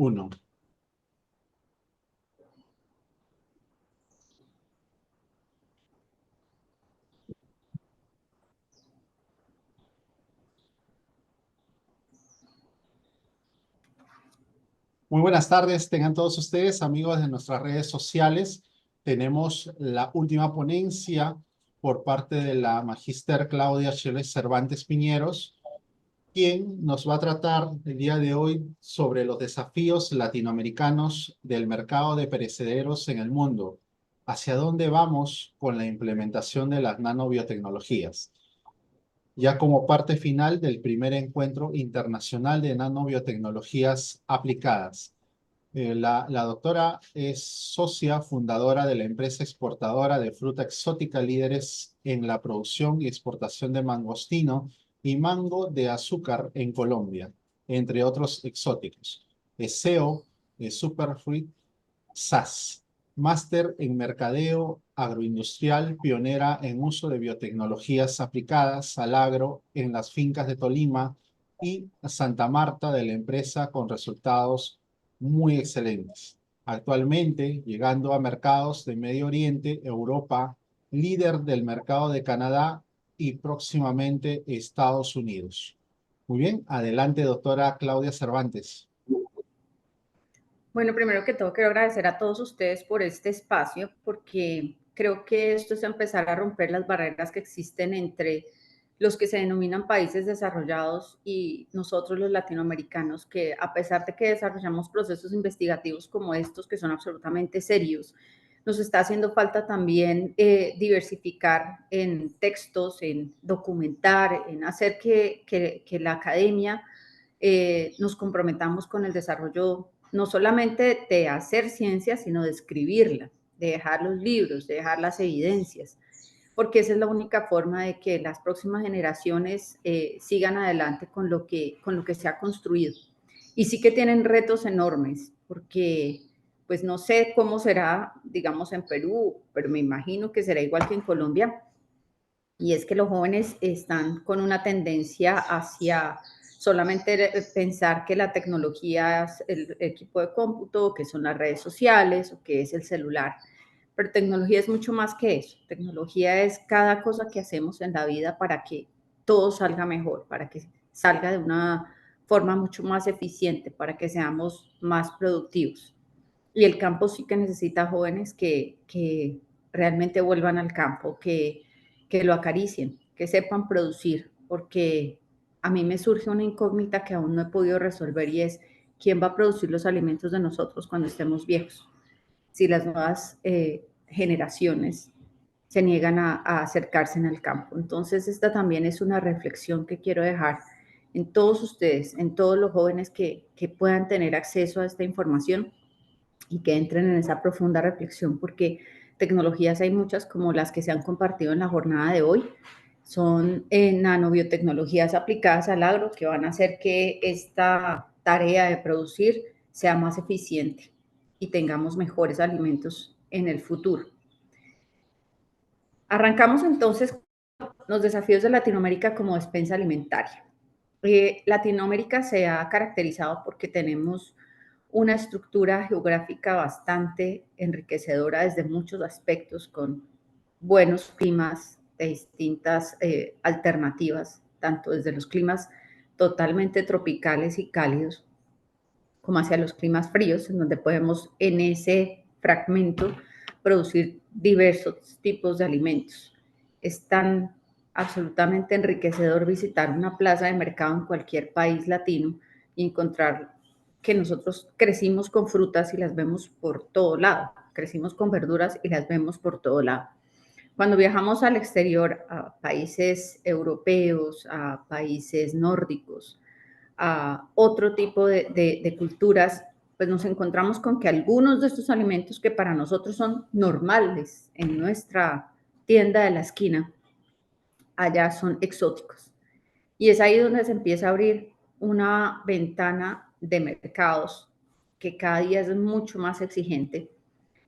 Uno. Muy buenas tardes, tengan todos ustedes, amigos de nuestras redes sociales. Tenemos la última ponencia por parte de la magíster Claudia Cheles Cervantes Piñeros, quien nos va a tratar el día de hoy sobre los desafíos latinoamericanos del mercado de perecederos en el mundo. ¿Hacia dónde vamos con la implementación de las nanobiotecnologías? Ya como parte final del primer encuentro internacional de nanobiotecnologías aplicadas. La doctora es socia fundadora de la empresa exportadora de fruta exótica, líderes en la producción y exportación de mangostino y mango de azúcar en Colombia, entre otros exóticos. Es CEO de Superfruit SAS, máster en mercadeo agroindustrial, pionera en uso de biotecnologías aplicadas al agro en las fincas de Tolima y Santa Marta de la empresa con resultados muy excelentes. Actualmente llegando a mercados de Medio Oriente, Europa, líder del mercado de Canadá y próximamente Estados Unidos. Muy bien, adelante doctora Claudia Cervantes. Bueno, primero que todo quiero agradecer a todos ustedes por este espacio, porque creo que esto es empezar a romper las barreras que existen entre los que se denominan países desarrollados y nosotros los latinoamericanos, que a pesar de que desarrollamos procesos investigativos como estos, que son absolutamente serios, nos está haciendo falta también diversificar en textos, en documentar, en hacer que la academia nos comprometamos con el desarrollo no solamente de hacer ciencia, sino de escribirla, de dejar los libros, de dejar las evidencias, porque esa es la única forma de que las próximas generaciones sigan adelante con lo que se ha construido. Y sí que tienen retos enormes, porque pues no sé cómo será, digamos, en Perú, pero me imagino que será igual que en Colombia, y es que los jóvenes están con una tendencia hacia solamente pensar que la tecnología es el equipo de cómputo, que son las redes sociales o que es el celular. Pero tecnología es mucho más que eso. Tecnología es cada cosa que hacemos en la vida para que todo salga mejor, para que salga de una forma mucho más eficiente, para que seamos más productivos. Y el campo sí que necesita jóvenes que realmente vuelvan al campo, que lo acaricien, que sepan producir, porque a mí me surge una incógnita que aún no he podido resolver y es quién va a producir los alimentos de nosotros cuando estemos viejos. Si las nuevas generaciones se niegan a acercarse en el campo. Entonces, esta también es una reflexión que quiero dejar en todos ustedes, en todos los jóvenes que puedan tener acceso a esta información y que entren en esa profunda reflexión, porque tecnologías hay muchas como las que se han compartido en la jornada de hoy. Son nanobiotecnologías aplicadas al agro que van a hacer que esta tarea de producir sea más eficiente y tengamos mejores alimentos en el futuro. Arrancamos entonces los desafíos de Latinoamérica como despensa alimentaria. Latinoamérica se ha caracterizado porque tenemos una estructura geográfica bastante enriquecedora desde muchos aspectos, con buenos climas de distintas alternativas, tanto desde los climas totalmente tropicales y cálidos, como hacia los climas fríos, en donde podemos en ese fragmento producir diversos tipos de alimentos. Es tan absolutamente enriquecedor visitar una plaza de mercado en cualquier país latino y encontrar que nosotros crecimos con frutas y las vemos por todo lado, crecimos con verduras y las vemos por todo lado. Cuando viajamos al exterior, a países europeos, a países nórdicos, a otro tipo de culturas, pues nos encontramos con que algunos de estos alimentos que para nosotros son normales en nuestra tienda de la esquina, allá son exóticos. Y es ahí donde se empieza a abrir una ventana de mercados que cada día es mucho más exigente,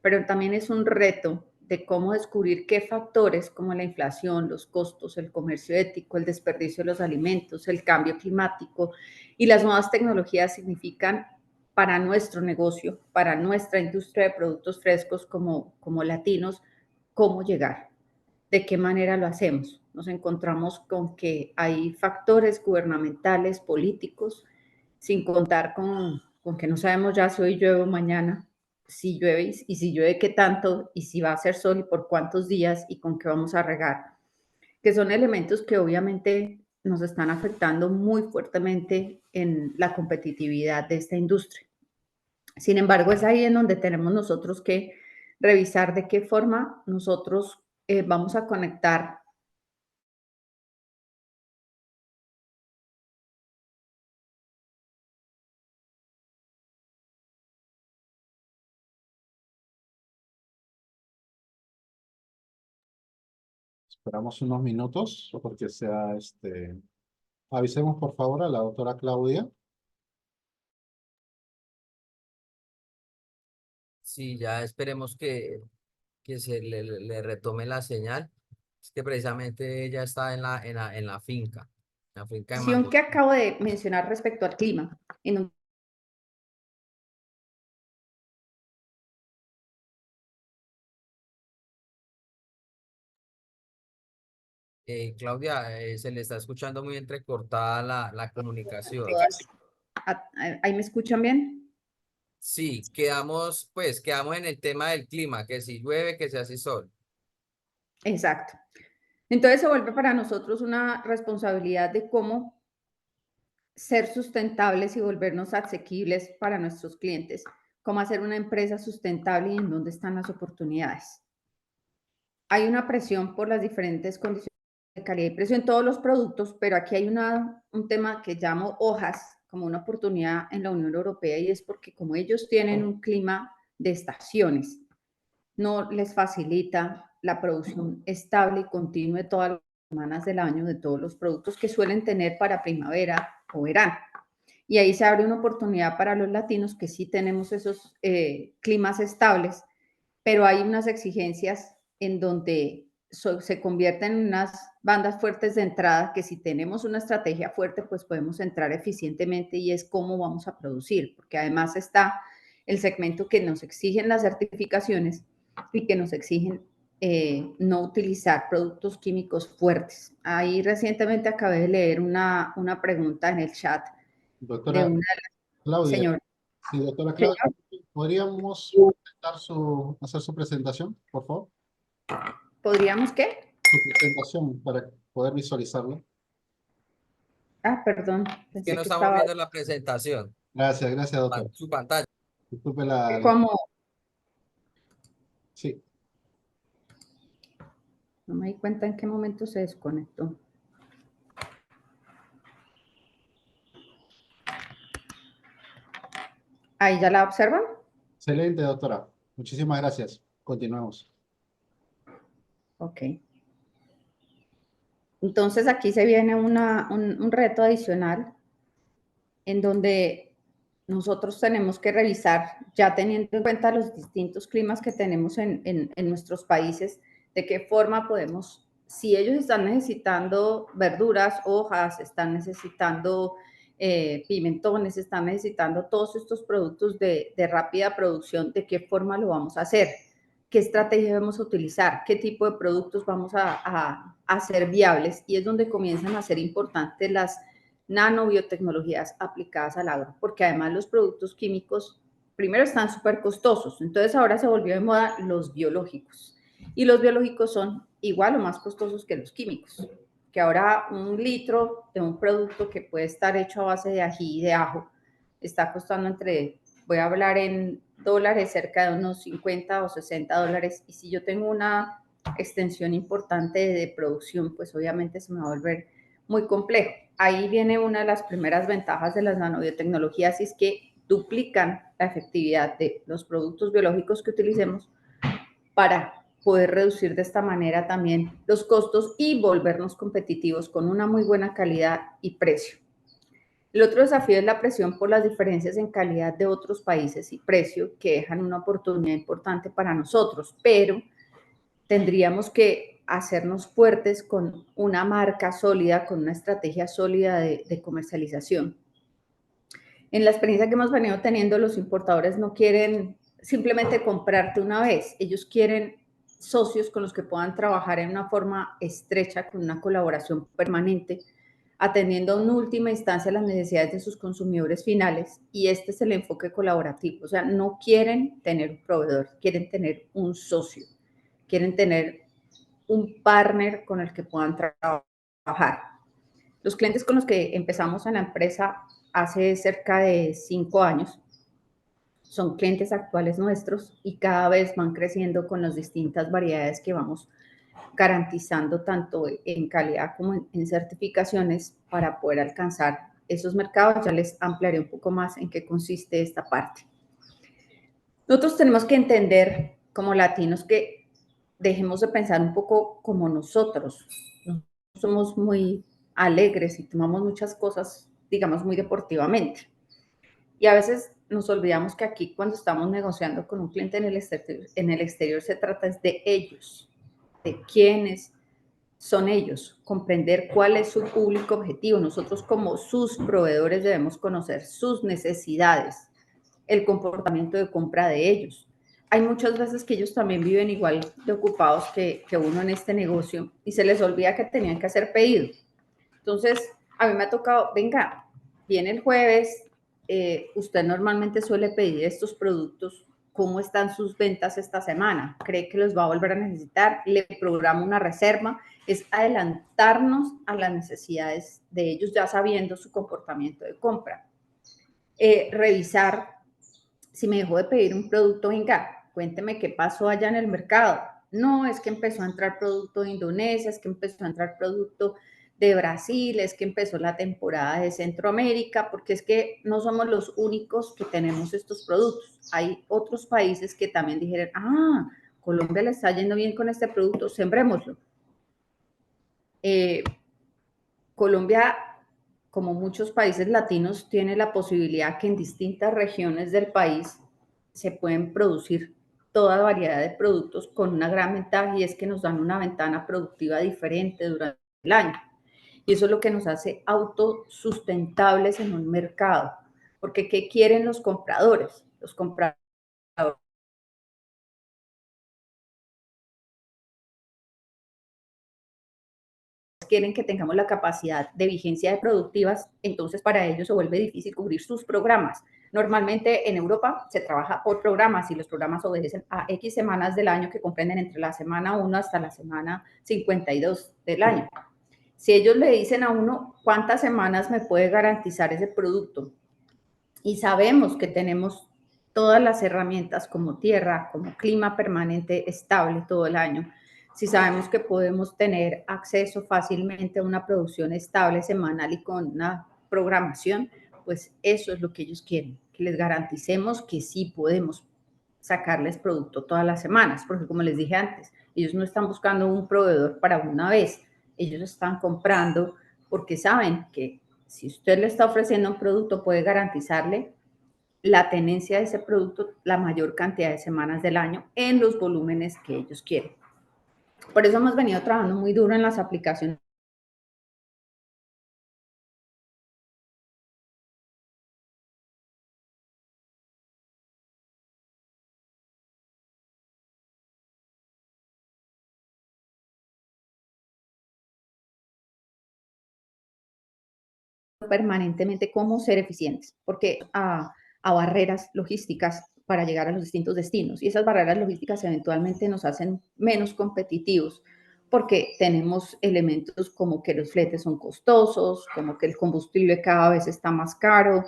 pero también es un reto de cómo descubrir qué factores como la inflación, los costos, el comercio ético, el desperdicio de los alimentos, el cambio climático y las nuevas tecnologías significan para nuestro negocio, para nuestra industria de productos frescos como latinos, cómo llegar, de qué manera lo hacemos. Nos encontramos con que hay factores gubernamentales, políticos, sin contar con que no sabemos ya si hoy llueve o mañana, si llueve y si llueve qué tanto, y si va a hacer sol y por cuántos días y con qué vamos a regar, que son elementos que obviamente nos están afectando muy fuertemente en la competitividad de esta industria. Sin embargo, es ahí en donde tenemos nosotros que revisar de qué forma nosotros vamos a conectar. Esperamos unos minutos porque sea avisemos por favor a la doctora Claudia. Sí, ya esperemos que le retome la señal. Es que precisamente ella está en la finca de Mango. Que acabo de mencionar respecto al clima, en un Claudia, se le está escuchando muy entrecortada la comunicación. ¿Ahí me escuchan bien? Sí, quedamos en el tema del clima, que si llueve, que si hace sol. Exacto. Entonces se vuelve para nosotros una responsabilidad de cómo ser sustentables y volvernos asequibles para nuestros clientes, cómo hacer una empresa sustentable y en dónde están las oportunidades. Hay una presión por las diferentes condiciones de calidad y precio en todos los productos, pero aquí hay un tema que llamo hojas como una oportunidad en la Unión Europea, y es porque como ellos tienen un clima de estaciones, no les facilita la producción estable y continua de todas las semanas del año de todos los productos que suelen tener para primavera o verano. Y ahí se abre una oportunidad para los latinos que sí tenemos esos climas estables, pero hay unas exigencias en donde se convierten en unas bandas fuertes de entrada que si tenemos una estrategia fuerte, pues podemos entrar eficientemente, y es cómo vamos a producir, porque además está el segmento que nos exigen las certificaciones y que nos exigen no utilizar productos químicos fuertes. Ahí recientemente acabé de leer una pregunta en el chat de Doctora una Claudia. señora. Sí, doctora Señor, Claudia, ¿podríamos hacer su presentación, por favor? ¿podríamos qué? Su presentación para poder visualizarlo. Ah, perdón, Es que pensé no que estamos estaba viendo la presentación, Gracias, doctor. su pantalla. Disculpe como, sí, no me di cuenta en qué momento se desconectó. Ahí ya la observan. excelente, doctora. Muchísimas gracias. Continuemos. Ok. Entonces aquí se viene un reto adicional en donde nosotros tenemos que revisar, ya teniendo en cuenta los distintos climas que tenemos en nuestros países, de qué forma podemos, si ellos están necesitando verduras, hojas, están necesitando pimentones, están necesitando todos estos productos de rápida producción, de qué forma lo vamos a hacer, qué estrategia vamos a utilizar, qué tipo de productos vamos a hacer viables, y es donde comienzan a ser importantes las nanobiotecnologías aplicadas al agro, porque además los productos químicos primero están súper costosos, entonces ahora se volvió de moda los biológicos, y los biológicos son igual o más costosos que los químicos, que ahora un litro de un producto que puede estar hecho a base de ají y de ajo está costando voy a hablar en dólares, cerca de unos 50 o 60 dólares, y si yo tengo una extensión importante de producción, pues obviamente se me va a volver muy complejo. Ahí viene una de las primeras ventajas de las nanobiotecnologías, y es que duplican la efectividad de los productos biológicos que utilicemos para poder reducir de esta manera también los costos y volvernos competitivos con una muy buena calidad y precio. El otro desafío es la presión por las diferencias en calidad de otros países y precio, que dejan una oportunidad importante para nosotros, pero tendríamos que hacernos fuertes con una marca sólida, con una estrategia sólida de comercialización. En la experiencia que hemos venido teniendo, los importadores no quieren simplemente comprarte una vez, ellos quieren socios con los que puedan trabajar en una forma estrecha, con una colaboración permanente, atendiendo en última instancia las necesidades de sus consumidores finales, y este es el enfoque colaborativo. O sea, no quieren tener un proveedor, quieren tener un socio, quieren tener un partner con el que puedan trabajar. Los clientes con los que empezamos en la empresa hace cerca de 5 años son clientes actuales nuestros y cada vez van creciendo con las distintas variedades que vamos garantizando tanto en calidad como en certificaciones para poder alcanzar esos mercados. Ya les ampliaré un poco más en qué consiste esta parte. Nosotros tenemos que entender como latinos que dejemos de pensar un poco como nosotros. Somos muy alegres y tomamos muchas cosas, digamos, muy deportivamente. Y a veces nos olvidamos que aquí cuando estamos negociando con un cliente en el exterior se trata de ellos, de quiénes son ellos, comprender cuál es su público objetivo. Nosotros como sus proveedores debemos conocer sus necesidades, el comportamiento de compra de ellos. Hay muchas veces que ellos también viven igual de ocupados que uno en este negocio y se les olvida que tenían que hacer pedido. Entonces, a mí me ha tocado, venga, viene el jueves, usted normalmente suele pedir estos productos, ¿cómo están sus ventas esta semana? ¿Cree que los va a volver a necesitar? ¿Le programa una reserva? Es adelantarnos a las necesidades de ellos ya sabiendo su comportamiento de compra. Revisar si me dejó de pedir un producto, venga, cuénteme qué pasó allá en el mercado. No, es que empezó a entrar producto de Indonesia, es que empezó a entrar producto de Brasil, es que empezó la temporada de Centroamérica, porque es que no somos los únicos que tenemos estos productos. Hay otros países que también dijeron, Colombia le está yendo bien con este producto, sembrémoslo. Colombia, como muchos países latinos, tiene la posibilidad que en distintas regiones del país se pueden producir toda variedad de productos con una gran ventaja, y es que nos dan una ventana productiva diferente durante el año. Y eso es lo que nos hace autosustentables en un mercado. Porque ¿qué quieren los compradores? Los compradores quieren que tengamos la capacidad de vigencia de productivas, entonces para ellos se vuelve difícil cubrir sus programas. Normalmente en Europa se trabaja por programas y los programas obedecen a X semanas del año que comprenden entre la semana 1 hasta la semana 52 del año. Si ellos le dicen a uno cuántas semanas me puede garantizar ese producto y sabemos que tenemos todas las herramientas como tierra, como clima permanente estable todo el año, si sabemos que podemos tener acceso fácilmente a una producción estable semanal y con una programación, pues eso es lo que ellos quieren, que les garanticemos que sí podemos sacarles producto todas las semanas, porque como les dije antes, ellos no están buscando un proveedor para una vez, ellos están comprando porque saben que si usted le está ofreciendo un producto, puede garantizarle la tenencia de ese producto la mayor cantidad de semanas del año en los volúmenes que ellos quieren. Por eso hemos venido trabajando muy duro en las aplicaciones permanentemente cómo ser eficientes, porque a barreras logísticas para llegar a los distintos destinos, y esas barreras logísticas eventualmente nos hacen menos competitivos porque tenemos elementos como que los fletes son costosos, como que el combustible cada vez está más caro,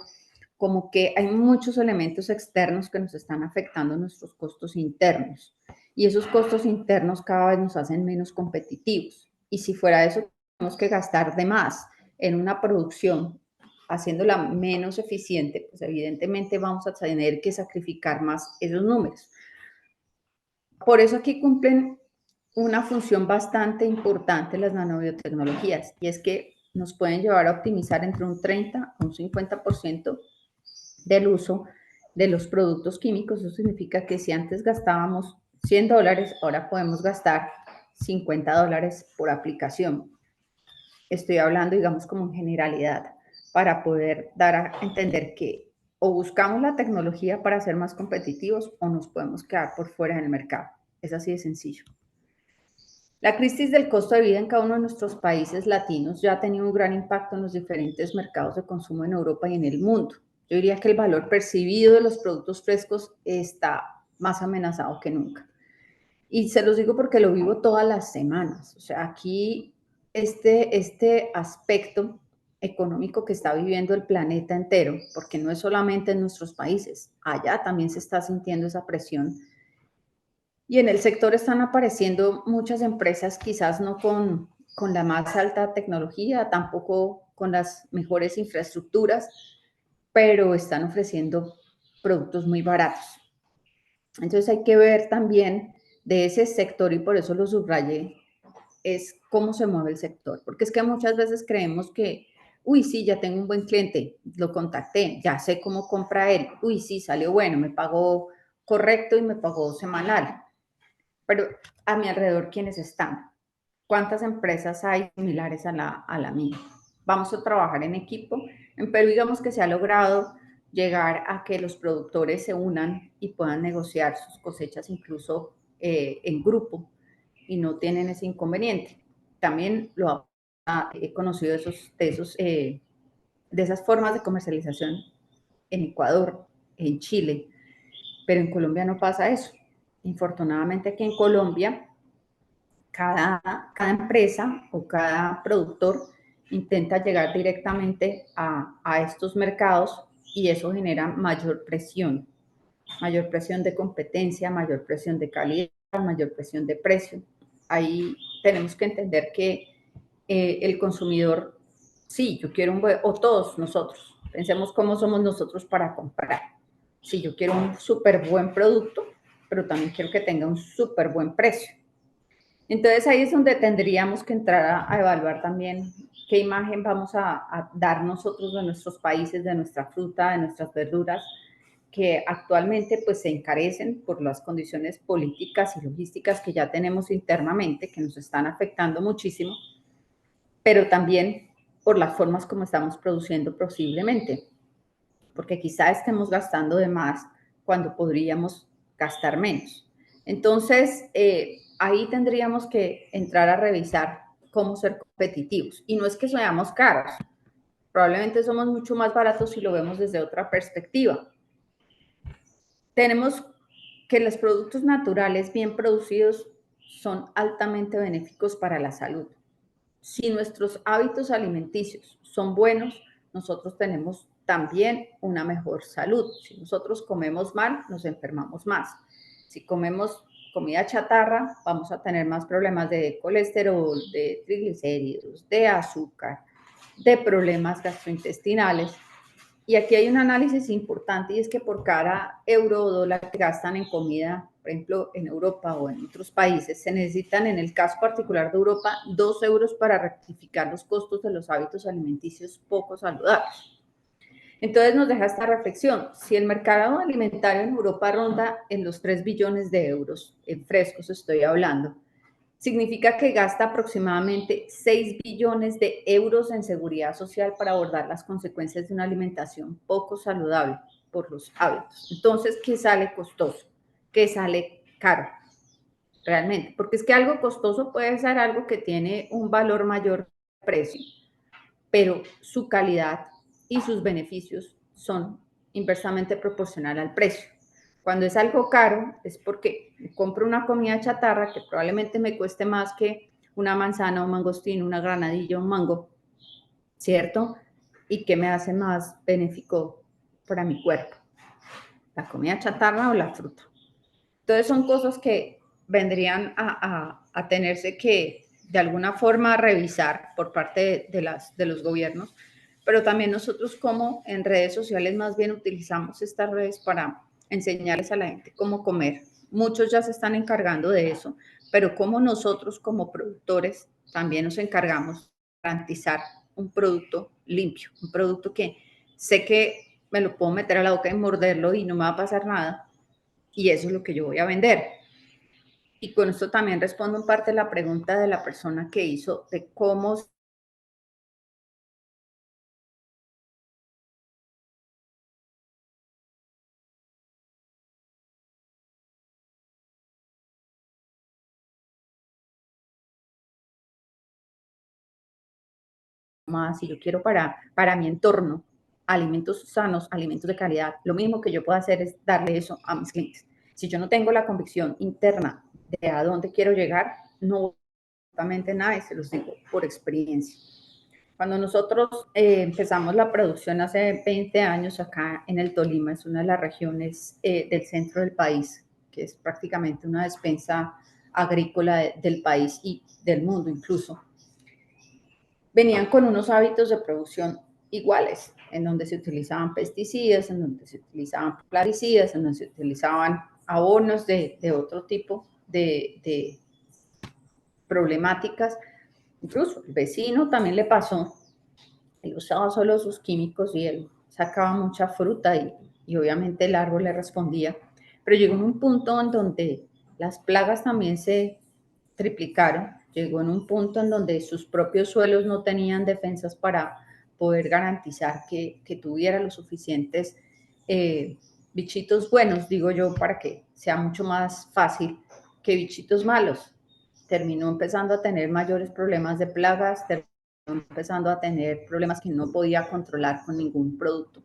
como que hay muchos elementos externos que nos están afectando nuestros costos internos, y esos costos internos cada vez nos hacen menos competitivos. Y si fuera de eso, tenemos que gastar de más en una producción haciéndola menos eficiente, pues evidentemente vamos a tener que sacrificar más esos números. Por eso aquí cumplen una función bastante importante las nanobiotecnologías, y es que nos pueden llevar a optimizar entre un 30 a un 50% del uso de los productos químicos. Eso significa que si antes gastábamos $100, ahora podemos gastar $50 por aplicación. Estoy hablando, digamos, como en generalidad, para poder dar a entender que O buscamos la tecnología para ser más competitivos o nos podemos quedar por fuera del mercado. Es así de sencillo. La crisis del costo de vida en cada uno de nuestros países latinos ya ha tenido un gran impacto en los diferentes mercados de consumo en Europa y en el mundo. Yo diría que el valor percibido de los productos frescos está más amenazado que nunca. Y se los digo porque lo vivo todas las semanas. O sea, aquí este aspecto económico que está viviendo el planeta entero, porque no es solamente en nuestros países, allá también se está sintiendo esa presión. Y en el sector están apareciendo muchas empresas, quizás no con la más alta tecnología, tampoco con las mejores infraestructuras, pero están ofreciendo productos muy baratos. Entonces hay que ver también de ese sector, y por eso lo subrayé, es cómo se mueve el sector. Porque es que muchas veces creemos que, uy, sí, ya tengo un buen cliente, lo contacté, ya sé cómo compra él, uy, sí, salió bueno, me pagó correcto y me pagó semanal. Pero a mi alrededor, ¿quiénes están? ¿Cuántas empresas hay similares a la mía? Vamos a trabajar en equipo. En Perú, digamos que se ha logrado llegar a que los productores se unan y puedan negociar sus cosechas incluso en grupo y no tienen ese inconveniente. También he conocido de esas formas de comercialización en Ecuador, en Chile, pero en Colombia no pasa eso. Infortunadamente aquí en Colombia cada empresa o cada productor intenta llegar directamente a estos mercados y eso genera mayor presión de competencia, mayor presión de calidad, mayor presión de precio. Ahí tenemos que entender que el consumidor, sí, yo quiero un buen, o todos nosotros, pensemos cómo somos nosotros para comprar. Sí, yo quiero un súper buen producto, pero también quiero que tenga un súper buen precio. Entonces ahí es donde tendríamos que entrar a evaluar también qué imagen vamos a dar nosotros de nuestros países, de nuestra fruta, de nuestras verduras, que actualmente pues se encarecen por las condiciones políticas y logísticas que ya tenemos internamente, que nos están afectando muchísimo, pero también por las formas como estamos produciendo posiblemente, porque quizá estemos gastando de más cuando podríamos gastar menos. Entonces, ahí tendríamos que entrar a revisar cómo ser competitivos. Y no es que seamos caros, probablemente somos mucho más baratos si lo vemos desde otra perspectiva. Tenemos que los productos naturales bien producidos son altamente benéficos para la salud. Si nuestros hábitos alimenticios son buenos, nosotros tenemos también una mejor salud. Si nosotros comemos mal, nos enfermamos más. Si comemos comida chatarra, vamos a tener más problemas de colesterol, de triglicéridos, de azúcar, de problemas gastrointestinales. Y aquí hay un análisis importante y es que por cada euro o dólar que gastan en comida, por ejemplo, en Europa o en otros países, se necesitan, en el caso particular de Europa, 2 euros para rectificar los costos de los hábitos alimenticios poco saludables. Entonces nos deja esta reflexión. Si el mercado alimentario en Europa ronda en los 3 billones de euros, en frescos estoy hablando, significa que gasta aproximadamente 6 billones de euros en seguridad social para abordar las consecuencias de una alimentación poco saludable por los hábitos. Entonces, ¿qué sale costoso? ¿Qué sale caro? Realmente, porque es que algo costoso puede ser algo que tiene un valor mayor de precio, pero su calidad y sus beneficios son inversamente proporcional al precio. Cuando es algo caro es porque compro una comida chatarra que probablemente me cueste más que una manzana, un mangostín, una granadilla, un mango, ¿cierto? Y que me hace más benéfico para mi cuerpo, la comida chatarra o la fruta. Entonces son cosas que vendrían a tenerse que de alguna forma revisar por parte de los gobiernos, pero también nosotros como en redes sociales más bien utilizamos estas redes para enseñarles a la gente cómo comer. Muchos ya se están encargando de eso, pero como nosotros como productores también nos encargamos de garantizar un producto limpio, un producto que sé que me lo puedo meter a la boca y morderlo y no me va a pasar nada, y eso es lo que yo voy a vender. Y con esto también respondo en parte la pregunta de la persona que hizo de cómo más, si yo quiero para mi entorno alimentos sanos, alimentos de calidad, lo mismo que yo puedo hacer es darle eso a mis clientes. Si yo no tengo la convicción interna de a dónde quiero llegar, no absolutamente nada, y se los digo por experiencia. Cuando nosotros empezamos la producción hace 20 años acá en el Tolima, es una de las regiones del centro del país, que es prácticamente una despensa agrícola del país y del mundo incluso, venían con unos hábitos de producción iguales, en donde se utilizaban pesticidas, en donde se utilizaban plaguicidas, en donde se utilizaban abonos de otro tipo de problemáticas. Incluso el vecino también le pasó, él usaba solo sus químicos y él sacaba mucha fruta y obviamente el árbol le respondía, pero llegó en un punto en donde las plagas también se triplicaron, llegó en un punto en donde sus propios suelos no tenían defensas para poder garantizar que tuviera los suficientes bichitos buenos, digo yo, para que sea mucho más fácil que bichitos malos. Terminó empezando a tener mayores problemas de plagas, terminó empezando a tener problemas que no podía controlar con ningún producto.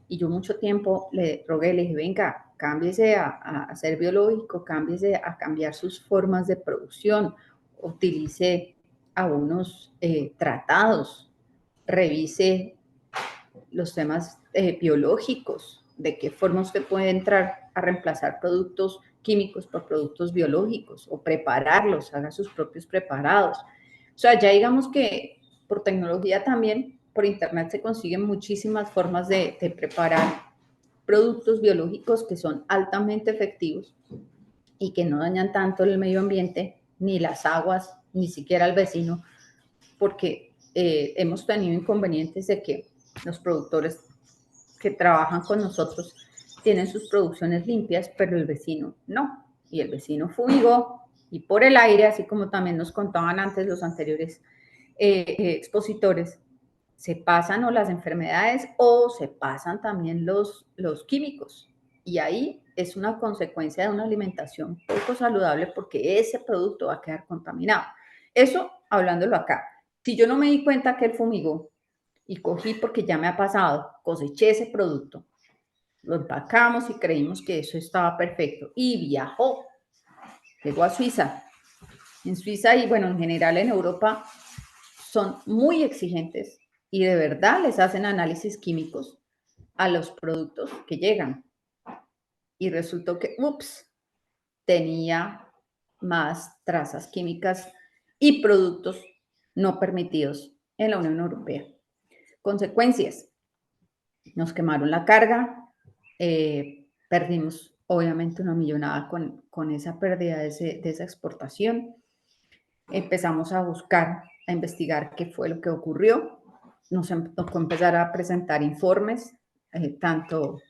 Y yo mucho tiempo le rogué, le dije, venga, cámbiese a ser biológico, cámbiese a cambiar sus formas de producción, utilice abonos tratados, revise los temas biológicos, de qué forma usted puede entrar a reemplazar productos químicos por productos biológicos o prepararlos, haga sus propios preparados. O sea, ya digamos que por tecnología también, por internet se consiguen muchísimas formas de preparar productos biológicos que son altamente efectivos y que no dañan tanto el medio ambiente, ni las aguas, ni siquiera al vecino, porque hemos tenido inconvenientes de que los productores que trabajan con nosotros tienen sus producciones limpias, pero el vecino no. Y el vecino fumigó y por el aire, así como también nos contaban antes los anteriores expositores, se pasan o las enfermedades o se pasan también los químicos. Y ahí es una consecuencia de una alimentación poco saludable porque ese producto va a quedar contaminado. Eso hablándolo acá. Si yo no me di cuenta que él fumigó y cogí porque ya me ha pasado, coseché ese producto, lo empacamos y creímos que eso estaba perfecto y viajó, llegó a Suiza. En Suiza y bueno, en general en Europa son muy exigentes y de verdad les hacen análisis químicos a los productos que llegan. Y resultó que, ups, tenía más trazas químicas y productos no permitidos en la Unión Europea. Consecuencias, nos quemaron la carga, perdimos obviamente una millonada con esa pérdida de esa exportación. Empezamos a buscar, a investigar qué fue lo que ocurrió. Nos tocó empezar a presentar informes, tanto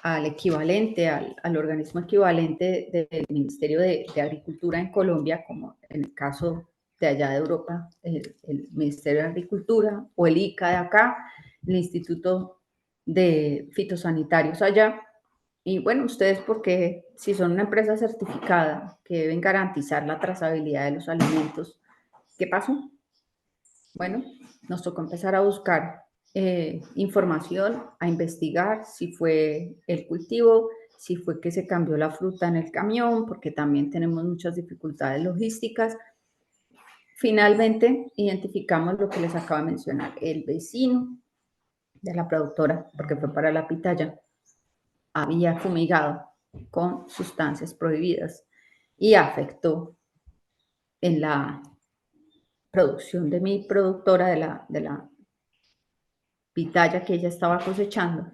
al equivalente, al organismo equivalente del Ministerio de Agricultura en Colombia, como en el caso de allá de Europa, el Ministerio de Agricultura, o el ICA de acá, el Instituto de Fitosanitarios allá. Y bueno, ustedes porque si son una empresa certificada que deben garantizar la trazabilidad de los alimentos, ¿qué pasó? Bueno, nos tocó empezar a buscar información, a investigar si fue el cultivo, si fue que se cambió la fruta en el camión, porque también tenemos muchas dificultades logísticas. Finalmente, identificamos lo que les acabo de mencionar, el vecino de la productora, porque fue para la pitaya, había fumigado con sustancias prohibidas y afectó en la producción de mi productora de la pitaya que ella estaba cosechando.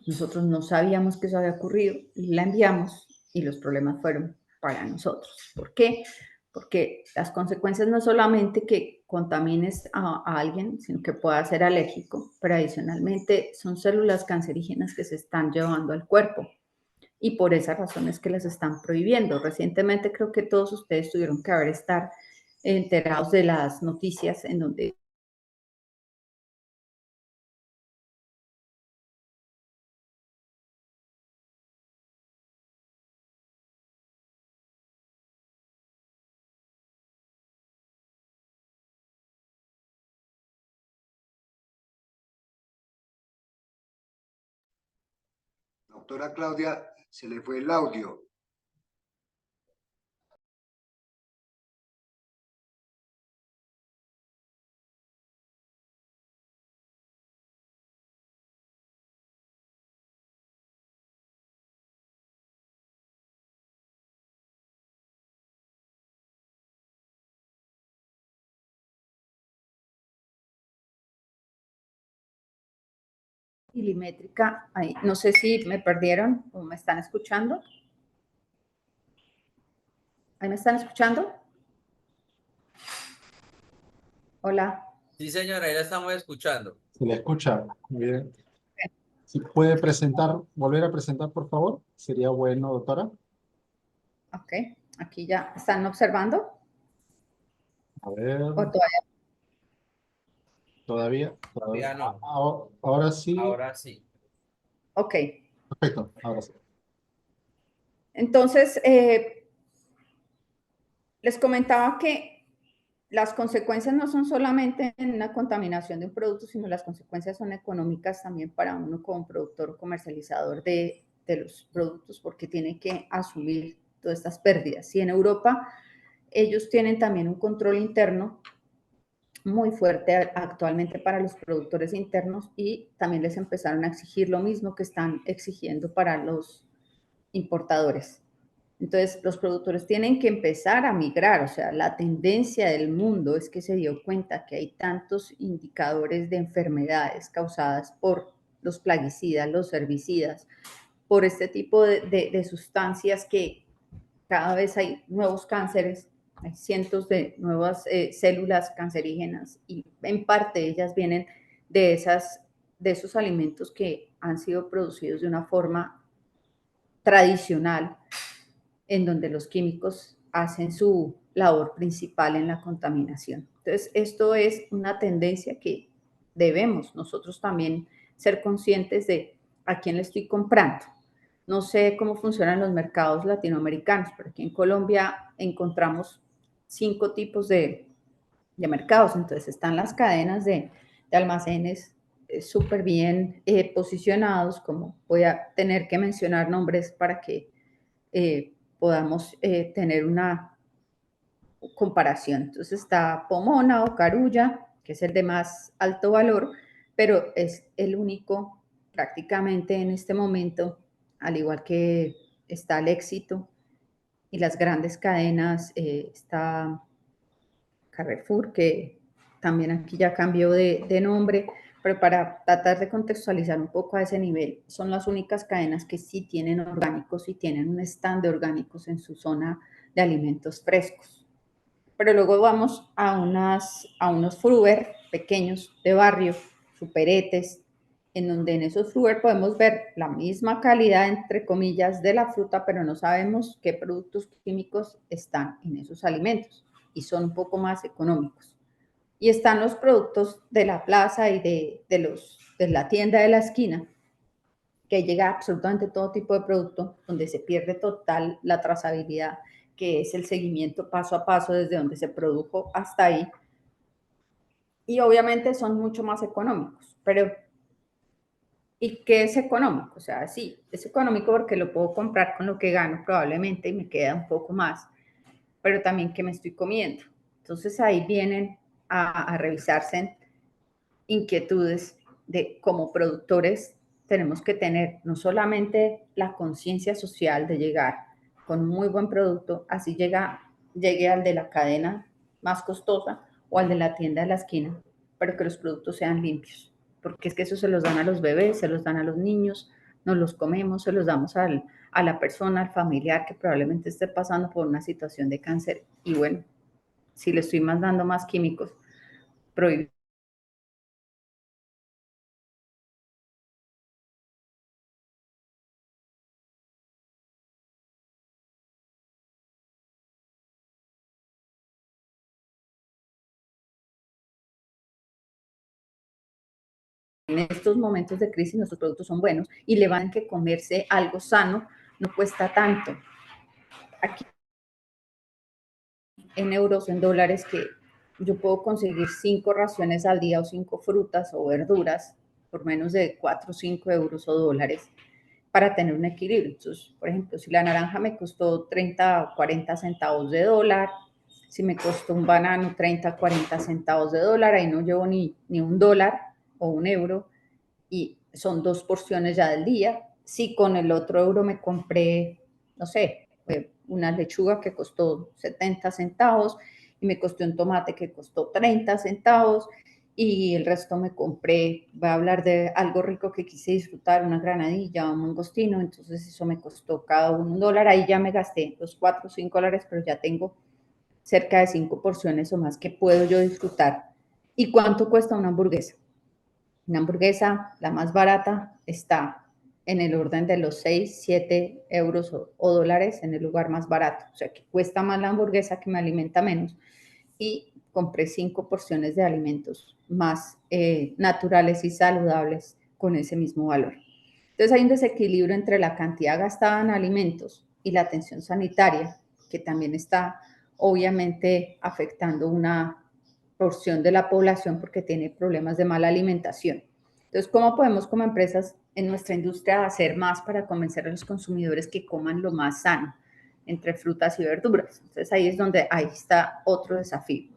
Nosotros no sabíamos que eso había ocurrido y la enviamos y los problemas fueron para nosotros. ¿Por qué? Porque las consecuencias no solamente que contamines a alguien, sino que pueda ser alérgico, pero adicionalmente son células cancerígenas que se están llevando al cuerpo y por esa razón es que las están prohibiendo. Recientemente creo que todos ustedes tuvieron que estar enterados de las noticias en donde doctora Claudia se le fue el audio. Milimétrica, ahí, no sé si me perdieron o me están escuchando. ¿Ahí me están escuchando? Hola. Sí, señora, ahí la estamos escuchando. Se le escucha. Muy bien. Si puede presentar, volver a presentar, por favor. Sería bueno, doctora. Ok, aquí ya están observando. A ver, ¿O todavía? todavía. Todavía no. Ahora sí. Ahora sí. Ok. Perfecto, ahora sí. Entonces, les comentaba que las consecuencias no son solamente en una contaminación de un producto, sino las consecuencias son económicas también para uno como productor o comercializador de los productos, porque tiene que asumir todas estas pérdidas. Y en Europa, ellos tienen también un control interno muy fuerte actualmente para los productores internos y también les empezaron a exigir lo mismo que están exigiendo para los importadores. Entonces, los productores tienen que empezar a migrar, o sea, la tendencia del mundo es que se dio cuenta que hay tantos indicadores de enfermedades causadas por los plaguicidas, los herbicidas, por este tipo de sustancias que cada vez hay nuevos cánceres, hay cientos de nuevas células cancerígenas y en parte ellas vienen de esos alimentos que han sido producidos de una forma tradicional en donde los químicos hacen su labor principal en la contaminación. Entonces, esto es una tendencia que debemos nosotros también ser conscientes de a quién le estoy comprando. No sé cómo funcionan los mercados latinoamericanos, pero aquí en Colombia encontramos 5 tipos de mercados. Entonces, están las cadenas de almacenes súper bien posicionados, como voy a tener que mencionar nombres para que podamos tener una comparación. Entonces está Pomona o Carulla, que es el de más alto valor, pero es el único prácticamente en este momento, al igual que está el Éxito y las grandes cadenas, está Carrefour, que también aquí ya cambió de nombre, pero para tratar de contextualizar un poco a ese nivel, son las únicas cadenas que sí tienen orgánicos y tienen un stand de orgánicos en su zona de alimentos frescos. Pero luego vamos a unos fruver pequeños de barrio, superetes, en donde en esos fruver podemos ver la misma calidad, entre comillas, de la fruta, pero no sabemos qué productos químicos están en esos alimentos y son un poco más económicos. Y están los productos de la plaza y de la tienda de la esquina, que llega absolutamente todo tipo de producto, donde se pierde total la trazabilidad, que es el seguimiento paso a paso desde donde se produjo hasta ahí. Y obviamente son mucho más económicos, pero ¿y qué es económico? O sea, sí, es económico porque lo puedo comprar con lo que gano probablemente y me queda un poco más, pero también qué me estoy comiendo. Entonces ahí vienen a revisarse inquietudes de como productores tenemos que tener no solamente la conciencia social de llegar con un muy buen producto, así llegue al de la cadena más costosa o al de la tienda de la esquina, pero que los productos sean limpios, porque es que eso se los dan a los bebés, se los dan a los niños, nos los comemos, se los damos a la persona, al familiar que probablemente esté pasando por una situación de cáncer y bueno, si le estoy mandando más químicos, prohibir. En estos momentos de crisis nuestros productos son buenos y le van a que comerse algo sano no cuesta tanto. Aquí en euros, en dólares, que yo puedo conseguir 5 raciones al día o 5 frutas o verduras por menos de 4 o 5 euros o dólares para tener un equilibrio. Entonces, por ejemplo, si la naranja me costó 30 o 40 centavos de dólar, si me costó un banano 30 o 40 centavos de dólar, ahí no llevo ni $1 o €1 y son 2 porciones ya del día. Si con el otro euro me compré, no sé, una lechuga que costó 70 centavos y me costó un tomate que costó 30 centavos y el resto me compré, voy a hablar de algo rico que quise disfrutar, una granadilla, un mangostino, entonces eso me costó cada uno $1, ahí ya me gasté los 4 o 5 dólares, pero ya tengo cerca de 5 porciones o más que puedo yo disfrutar. ¿Y cuánto cuesta una hamburguesa? Una hamburguesa, la más barata, está en el orden de los 6, 7 euros o dólares en el lugar más barato. O sea, que cuesta más la hamburguesa, que me alimenta menos. Y compré 5 porciones de alimentos más naturales y saludables con ese mismo valor. Entonces hay un desequilibrio entre la cantidad gastada en alimentos y la atención sanitaria, que también está obviamente afectando una porción de la población porque tiene problemas de mala alimentación. Entonces, ¿cómo podemos como empresas en nuestra industria hacer más para convencer a los consumidores que coman lo más sano entre frutas y verduras? Entonces, ahí es donde ahí está otro desafío.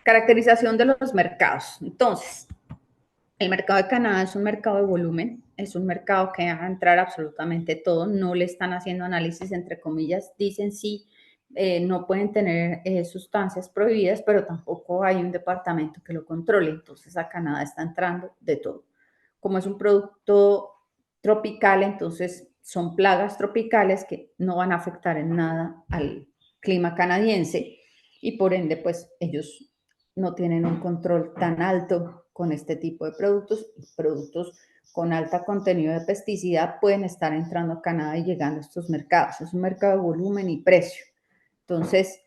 Caracterización de los mercados. Entonces, el mercado de Canadá es un mercado de volumen, es un mercado que va a entrar absolutamente todo, no le están haciendo análisis entre comillas, dicen sí, no pueden tener sustancias prohibidas, pero tampoco hay un departamento que lo controle, entonces a Canadá está entrando de todo. Como es un producto tropical, entonces son plagas tropicales que no van a afectar en nada al clima canadiense y por ende pues ellos no tienen un control tan alto con este tipo de productos. Productos con alto contenido de pesticida pueden estar entrando a Canadá y llegando a estos mercados. Es un mercado de volumen y precio. Entonces,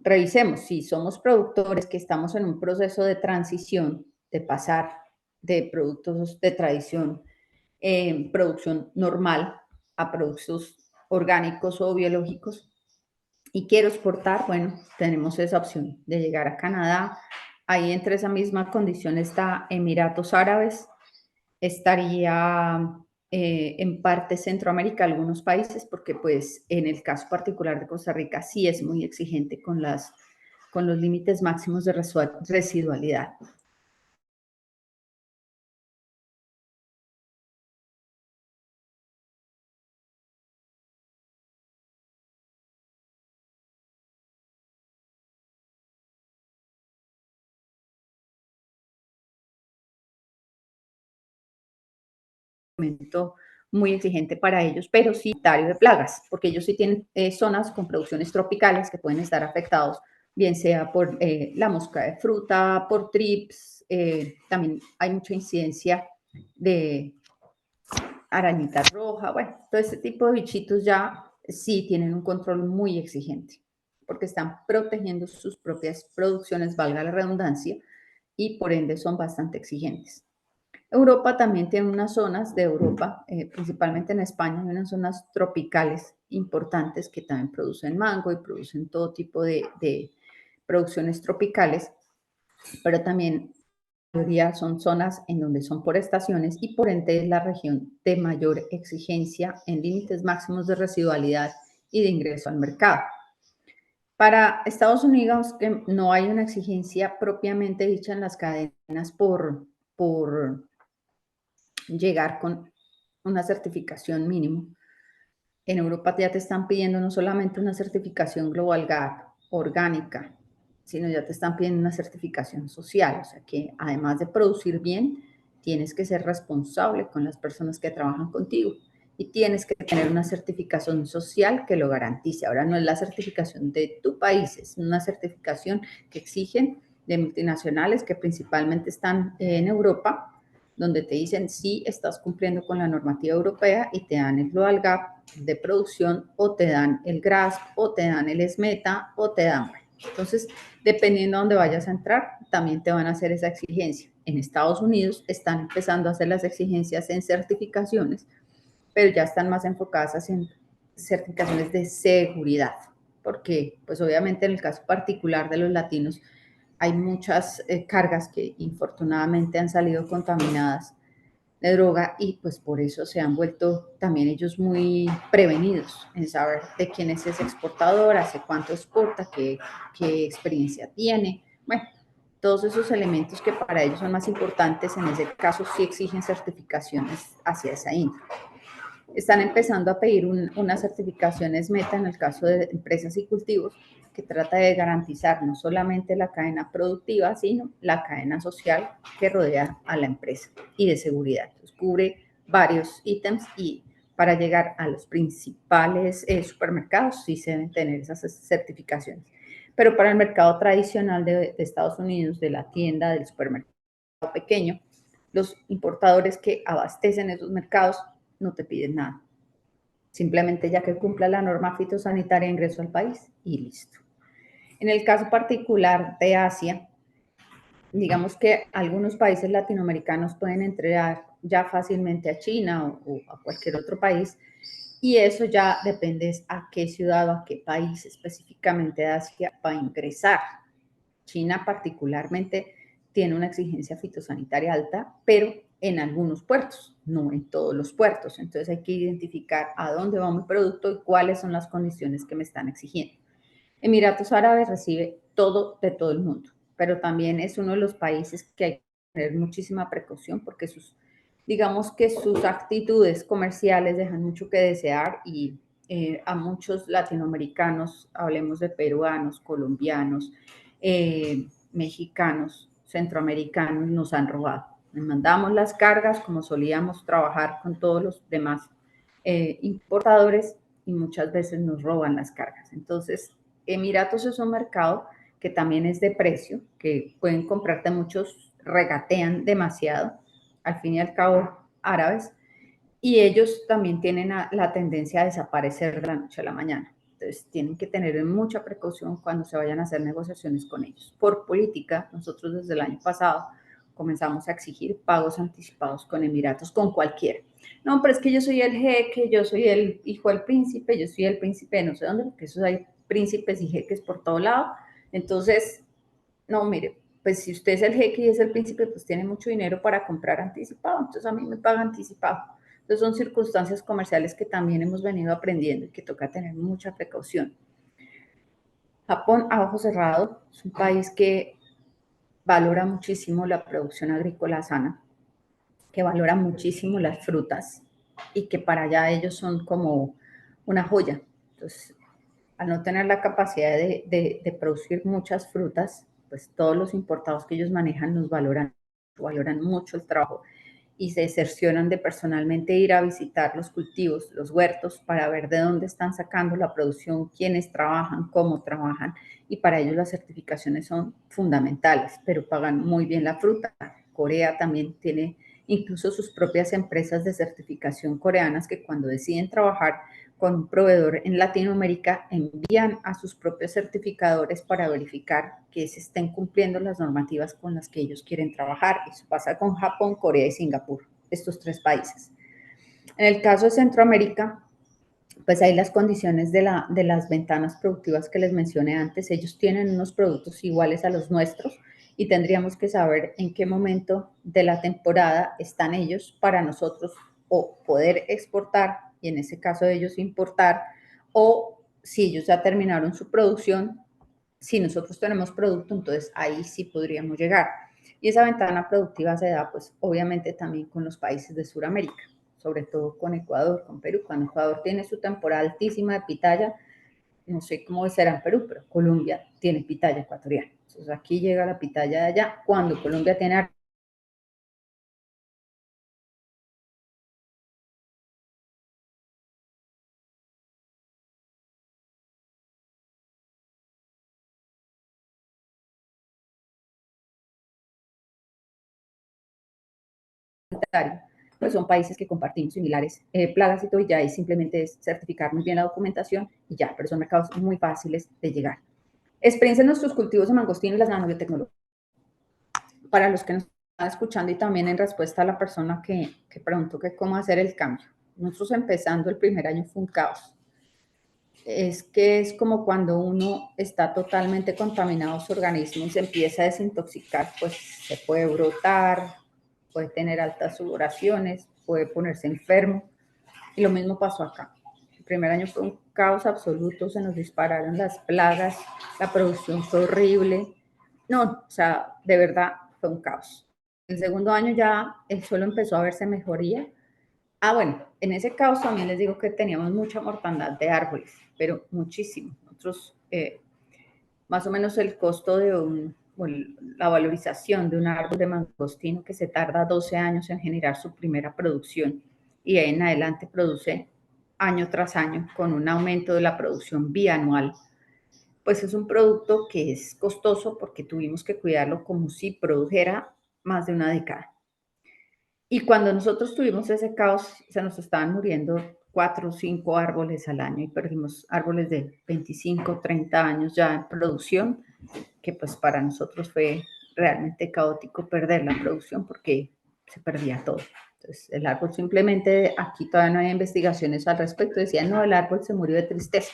revisemos si somos productores que estamos en un proceso de transición, de pasar de productos de tradición, producción normal, a productos orgánicos o biológicos, y quiero exportar, bueno, tenemos esa opción de llegar a Canadá. Ahí entre esa misma condición está Emiratos Árabes, estaría en parte Centroamérica, algunos países, porque pues en el caso particular de Costa Rica sí es muy exigente con los límites máximos de residualidad. Muy exigente para ellos, pero sí de plagas, porque ellos sí tienen zonas con producciones tropicales que pueden estar afectados, bien sea por la mosca de fruta, por trips, también hay mucha incidencia de arañita roja, bueno, todo este tipo de bichitos ya sí tienen un control muy exigente, porque están protegiendo sus propias producciones, valga la redundancia, y por ende son bastante exigentes. Europa también tiene unas zonas de Europa, principalmente en España, hay unas zonas tropicales importantes que también producen mango y producen todo tipo de producciones tropicales, pero también la mayoría son zonas en donde son por estaciones y por ende es la región de mayor exigencia en límites máximos de residualidad y de ingreso al mercado. Para Estados Unidos, que no hay una exigencia propiamente dicha en las cadenas por llegar con una certificación mínimo. En Europa ya te están pidiendo no solamente una certificación Global Gap orgánica, sino ya te están pidiendo una certificación social. O sea que además de producir bien, tienes que ser responsable con las personas que trabajan contigo y tienes que tener una certificación social que lo garantice. Ahora no es la certificación de tu país, es una certificación que exigen de multinacionales que principalmente están en Europa, donde te dicen si estás cumpliendo con la normativa europea y te dan el Global Gap de producción o te dan el GRASP o te dan el SMETA o te dan. Entonces, dependiendo de dónde vayas a entrar, también te van a hacer esa exigencia. En Estados Unidos están empezando a hacer las exigencias en certificaciones, pero ya están más enfocadas en certificaciones de seguridad, porque pues obviamente en el caso particular de los latinos, hay muchas cargas que infortunadamente han salido contaminadas de droga y pues por eso se han vuelto también ellos muy prevenidos en saber de quién es ese exportador, hace cuánto exporta, qué experiencia tiene. Bueno, todos esos elementos que para ellos son más importantes, en ese caso sí exigen certificaciones hacia esa índole. Están empezando a pedir unas certificaciones meta en el caso de empresas y cultivos, que trata de garantizar no solamente la cadena productiva, sino la cadena social que rodea a la empresa y de seguridad. Entonces, cubre varios ítems y para llegar a los principales supermercados sí se deben tener esas certificaciones. Pero para el mercado tradicional de Estados Unidos, de la tienda, del supermercado pequeño, los importadores que abastecen esos mercados no te piden nada. Simplemente ya que cumpla la norma fitosanitaria de ingreso al país y listo. En el caso particular de Asia, digamos que algunos países latinoamericanos pueden entrar ya fácilmente a China o a cualquier otro país, y eso ya depende a qué ciudad o a qué país específicamente de Asia va a ingresar. China particularmente tiene una exigencia fitosanitaria alta, pero en algunos puertos, no en todos los puertos. Entonces hay que identificar a dónde va mi producto y cuáles son las condiciones que me están exigiendo. Emiratos Árabes recibe todo de todo el mundo, pero también es uno de los países que hay que tener muchísima precaución porque digamos que sus actitudes comerciales dejan mucho que desear y a muchos latinoamericanos, hablemos de peruanos, colombianos, mexicanos, centroamericanos, nos han robado. Les mandamos las cargas como solíamos trabajar con todos los demás importadores y muchas veces nos roban las cargas. Entonces, Emiratos es un mercado que también es de precio, que pueden comprarte muchos, regatean demasiado, al fin y al cabo árabes, y ellos también tienen la tendencia a desaparecer de la noche a la mañana. Entonces, tienen que tener mucha precaución cuando se vayan a hacer negociaciones con ellos. Por política, nosotros desde el año pasado comenzamos a exigir pagos anticipados con Emiratos, con cualquiera. No, pero es que yo soy el jeque, yo soy el hijo del príncipe, yo soy el príncipe de no sé dónde, porque esos hay príncipes y jeques por todo lado. Entonces, no, mire, pues si usted es el jeque y es el príncipe, pues tiene mucho dinero para comprar anticipado, entonces a mí me paga anticipado. Entonces son circunstancias comerciales que también hemos venido aprendiendo y que toca tener mucha precaución. Japón, a ojo cerrado, es un país que valora muchísimo la producción agrícola sana, que valora muchísimo las frutas y que para allá ellos son como una joya. Entonces, al no tener la capacidad de producir muchas frutas, pues todos los importados que ellos manejan nos valoran mucho el trabajo y se cercioran de personalmente ir a visitar los cultivos, los huertos, para ver de dónde están sacando la producción, quiénes trabajan, cómo trabajan, y para ellos las certificaciones son fundamentales, pero pagan muy bien la fruta. Corea también tiene incluso sus propias empresas de certificación coreanas que cuando deciden trabajar con un proveedor en Latinoamérica envían a sus propios certificadores para verificar que se estén cumpliendo las normativas con las que ellos quieren trabajar. Eso pasa con Japón, Corea y Singapur, estos tres países. En el caso de Centroamérica, pues hay las condiciones de las ventanas productivas que les mencioné antes. Ellos tienen unos productos iguales a los nuestros y tendríamos que saber en qué momento de la temporada están ellos para nosotros o poder exportar y en ese caso ellos importar, o si ellos ya terminaron su producción, si nosotros tenemos producto, entonces ahí sí podríamos llegar. Y esa ventana productiva se da pues obviamente también con los países de Sudamérica, sobre todo con Ecuador, con Perú. Cuando Ecuador tiene su temporada altísima de pitaya, no sé cómo será en Perú, pero Colombia tiene pitaya ecuatoriana. Entonces aquí llega la pitaya de allá. Cuando Colombia tiene pues son países que compartimos similares plagas y todo, y ya ahí simplemente es certificar muy bien la documentación y ya, pero son mercados muy fáciles de llegar. Experiencia en nuestros cultivos de mangostino y las nanobiotecnologías. Para los que nos están escuchando y también en respuesta a la persona que preguntó que cómo hacer el cambio. Nosotros empezando el primer año fue un caos. Es que es como cuando uno está totalmente contaminado su organismo y se empieza a desintoxicar, pues se puede brotar, puede tener altas sudoraciones, puede ponerse enfermo. Y lo mismo pasó acá. El primer año fue un caos absoluto, se nos dispararon las plagas, la producción fue horrible. No, o sea, de verdad fue un caos. El segundo año ya el suelo empezó a verse mejoría. Bueno, en ese caos también les digo que teníamos mucha mortandad de árboles, pero muchísimo. Nosotros, más o menos el costo de la valorización de un árbol de mangostino que se tarda 12 años en generar su primera producción y de ahí en adelante produce año tras año con un aumento de la producción bianual, pues es un producto que es costoso porque tuvimos que cuidarlo como si produjera más de una década. Y cuando nosotros tuvimos ese caos, se nos estaban muriendo 4 o 5 árboles al año y perdimos árboles de 25, 30 años ya en producción, que pues para nosotros fue realmente caótico perder la producción porque se perdía todo. Entonces el árbol simplemente, aquí todavía no hay investigaciones al respecto, decían no, el árbol se murió de tristeza.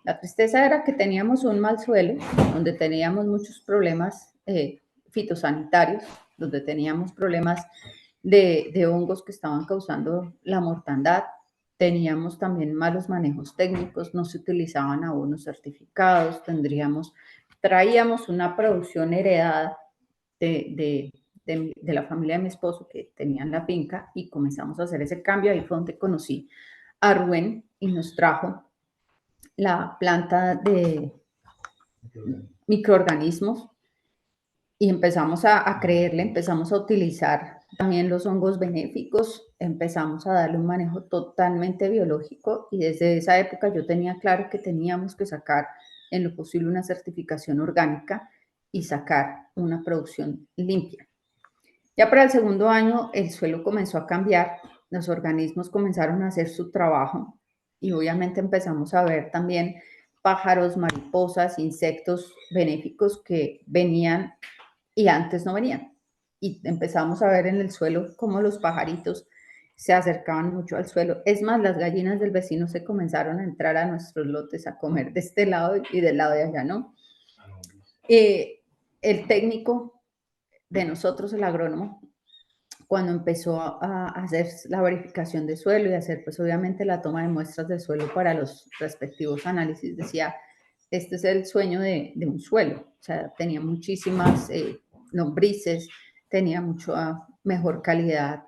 La tristeza era que teníamos un mal suelo, donde teníamos muchos problemas fitosanitarios, donde teníamos problemas de hongos que estaban causando la mortandad. Teníamos también malos manejos técnicos, no se utilizaban abonos certificados, traíamos una producción heredada de la familia de mi esposo que tenían la finca y comenzamos a hacer ese cambio. Ahí fue donde conocí a Rubén y nos trajo la planta de microorganismos y empezamos a creerle, empezamos a utilizar también los hongos benéficos, empezamos a darle un manejo totalmente biológico y desde esa época yo tenía claro que teníamos que sacar en lo posible una certificación orgánica y sacar una producción limpia. Ya para el segundo año el suelo comenzó a cambiar, los organismos comenzaron a hacer su trabajo y obviamente empezamos a ver también pájaros, mariposas, insectos benéficos que venían y antes no venían. Y empezamos a ver en el suelo cómo los pajaritos se acercaban mucho al suelo. Es más, las gallinas del vecino se comenzaron a entrar a nuestros lotes a comer de este lado y del lado de allá, ¿no? El técnico de nosotros, el agrónomo, cuando empezó a hacer la verificación de suelo y hacer pues obviamente la toma de muestras de suelo para los respectivos análisis, decía, este es el sueño de un suelo, o sea, tenía muchísimas lombrices, tenía mucho mejor calidad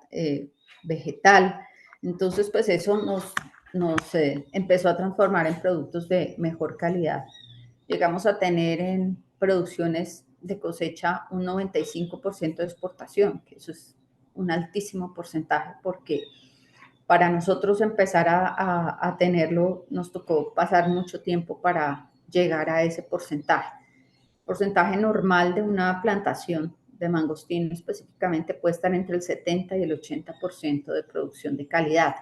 vegetal, entonces pues eso nos empezó a transformar en productos de mejor calidad. Llegamos a tener en producciones de cosecha un 95% de exportación, que eso es un altísimo porcentaje, porque para nosotros empezar a tenerlo nos tocó pasar mucho tiempo para llegar a ese porcentaje. El porcentaje normal de una plantación de mangostino específicamente puede estar entre el 70 y el 80% de producción de calidad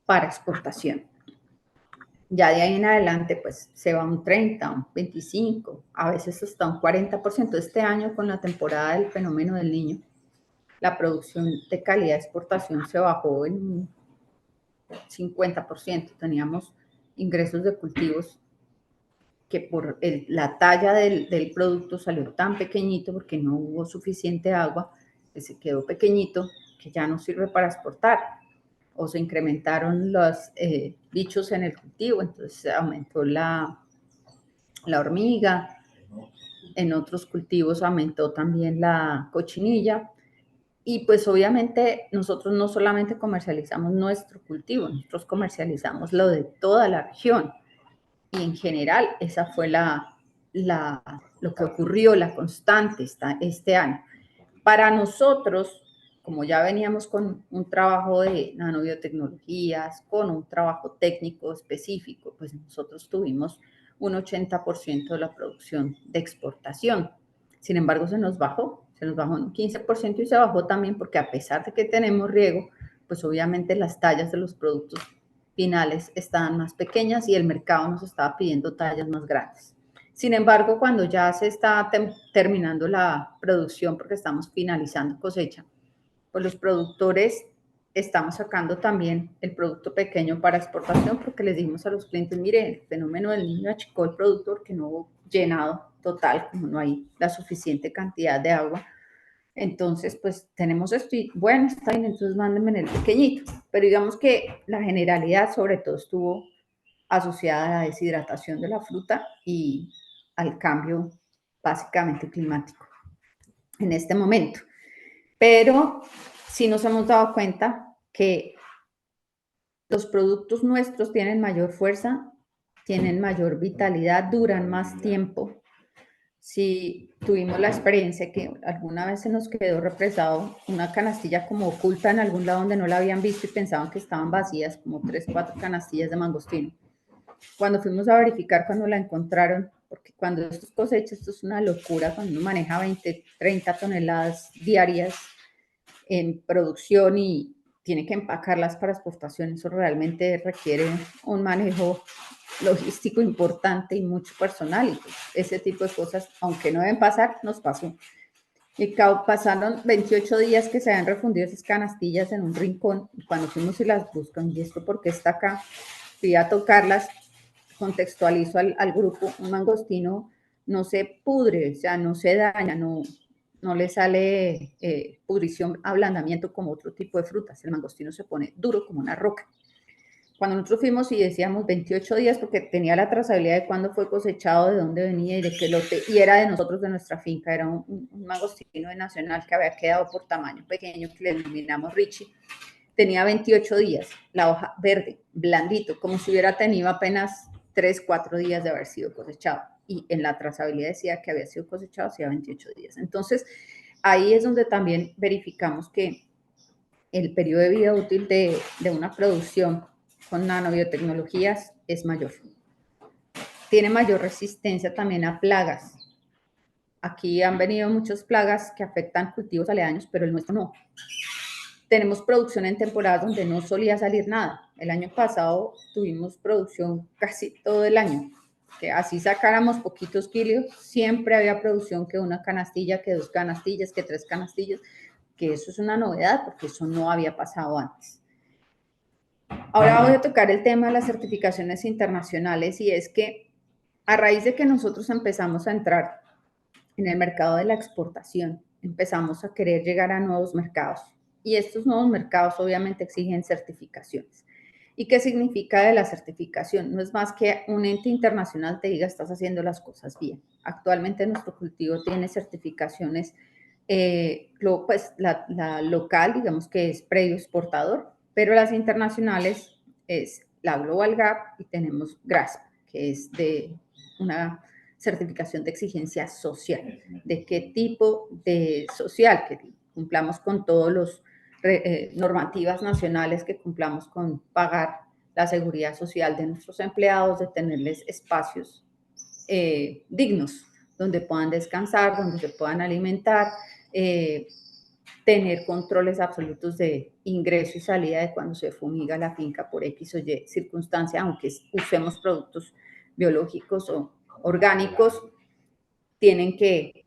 para exportación. Ya de ahí en adelante, pues se va un 30, un 25, a veces hasta un 40%. Este año, con la temporada del fenómeno del Niño, la producción de calidad de exportación se bajó en un 50%. Teníamos ingresos de cultivos que por la talla del producto salió tan pequeñito porque no hubo suficiente agua, que se quedó pequeñito, que ya no sirve para exportar. O se incrementaron los bichos en el cultivo, entonces aumentó la hormiga, en otros cultivos aumentó también la cochinilla, y pues obviamente nosotros no solamente comercializamos nuestro cultivo, nosotros comercializamos lo de toda la región, y en general esa fue lo que ocurrió, la constante este año. Para nosotros, como ya veníamos con un trabajo de nanobiotecnologías, con un trabajo técnico específico, pues nosotros tuvimos un 80% de la producción de exportación. Sin embargo, se nos bajó un 15% y se bajó también porque a pesar de que tenemos riego, pues obviamente las tallas de los productos finales estaban más pequeñas y el mercado nos estaba pidiendo tallas más grandes. Sin embargo, cuando ya se está terminando la producción, porque estamos finalizando cosecha, pues los productores estamos sacando también el producto pequeño para exportación, porque les dijimos a los clientes, mire, el fenómeno del Niño achicó el producto porque no hubo llenado total, como no hay la suficiente cantidad de agua, Entonces, pues tenemos esto y bueno, está bien, entonces mándenme en el pequeñito. Pero digamos que la generalidad sobre todo estuvo asociada a la deshidratación de la fruta y al cambio básicamente climático en este momento. Pero sí nos hemos dado cuenta que los productos nuestros tienen mayor fuerza, tienen mayor vitalidad, duran más tiempo. Si tuvimos la experiencia que alguna vez se nos quedó represado una canastilla como oculta en algún lado donde no la habían visto y pensaban que estaban vacías, como 3, 4 canastillas de mangostino. Cuando fuimos a verificar, cuando la encontraron, porque cuando esto es cosecha, esto es una locura, cuando uno maneja 20, 30 toneladas diarias en producción y tiene que empacarlas para exportación, eso realmente requiere un manejo logístico importante y mucho personal, y pues ese tipo de cosas, aunque no deben pasar, nos pasó. Y pasaron 28 días que se habían refundido esas canastillas en un rincón, y cuando fuimos y las buscan, ¿y esto por qué está acá? Fui a tocarlas, contextualizo al grupo, un mangostino no se pudre, o sea, no se daña, no le sale pudrición, ablandamiento como otro tipo de frutas. El mangostino se pone duro como una roca. Cuando nosotros fuimos y decíamos 28 días, porque tenía la trazabilidad de cuándo fue cosechado, de dónde venía y de qué lote, y era de nosotros, de nuestra finca, era un mangostino de nacional que había quedado por tamaño pequeño, que le denominamos Richie. Tenía 28 días, la hoja verde, blandito, como si hubiera tenido apenas 3, 4 días de haber sido cosechado. Y en la trazabilidad decía que había sido cosechado hacía 28 días. Entonces, ahí es donde también verificamos que el periodo de vida útil de una producción con nanobiotecnologías es mayor. Tiene mayor resistencia también a plagas. Aquí han venido muchas plagas que afectan cultivos aledaños, pero el nuestro no. Tenemos producción en temporadas donde no solía salir nada. El año pasado tuvimos producción casi todo el año. Que así sacáramos poquitos kilos, siempre había producción, que una canastilla, que 2 canastillas, que 3 canastillas, que eso es una novedad porque eso no había pasado antes. Ahora voy a tocar el tema de las certificaciones internacionales, y es que a raíz de que nosotros empezamos a entrar en el mercado de la exportación, empezamos a querer llegar a nuevos mercados, y estos nuevos mercados obviamente exigen certificaciones. ¿Y qué significa de la certificación? No es más que un ente internacional te diga estás haciendo las cosas bien. Actualmente nuestro cultivo tiene certificaciones, pues la local, digamos que es previo exportador, pero las internacionales es la Global Gap y tenemos GRASP, que es de una certificación de exigencia social. ¿De qué tipo de social? Que cumplamos con todos los normativas nacionales, que cumplamos con pagar la seguridad social de nuestros empleados, de tenerles espacios dignos, donde puedan descansar, donde se puedan alimentar, tener controles absolutos de ingreso y salida de cuando se fumiga la finca por X o Y circunstancia, aunque usemos productos biológicos o orgánicos, tienen que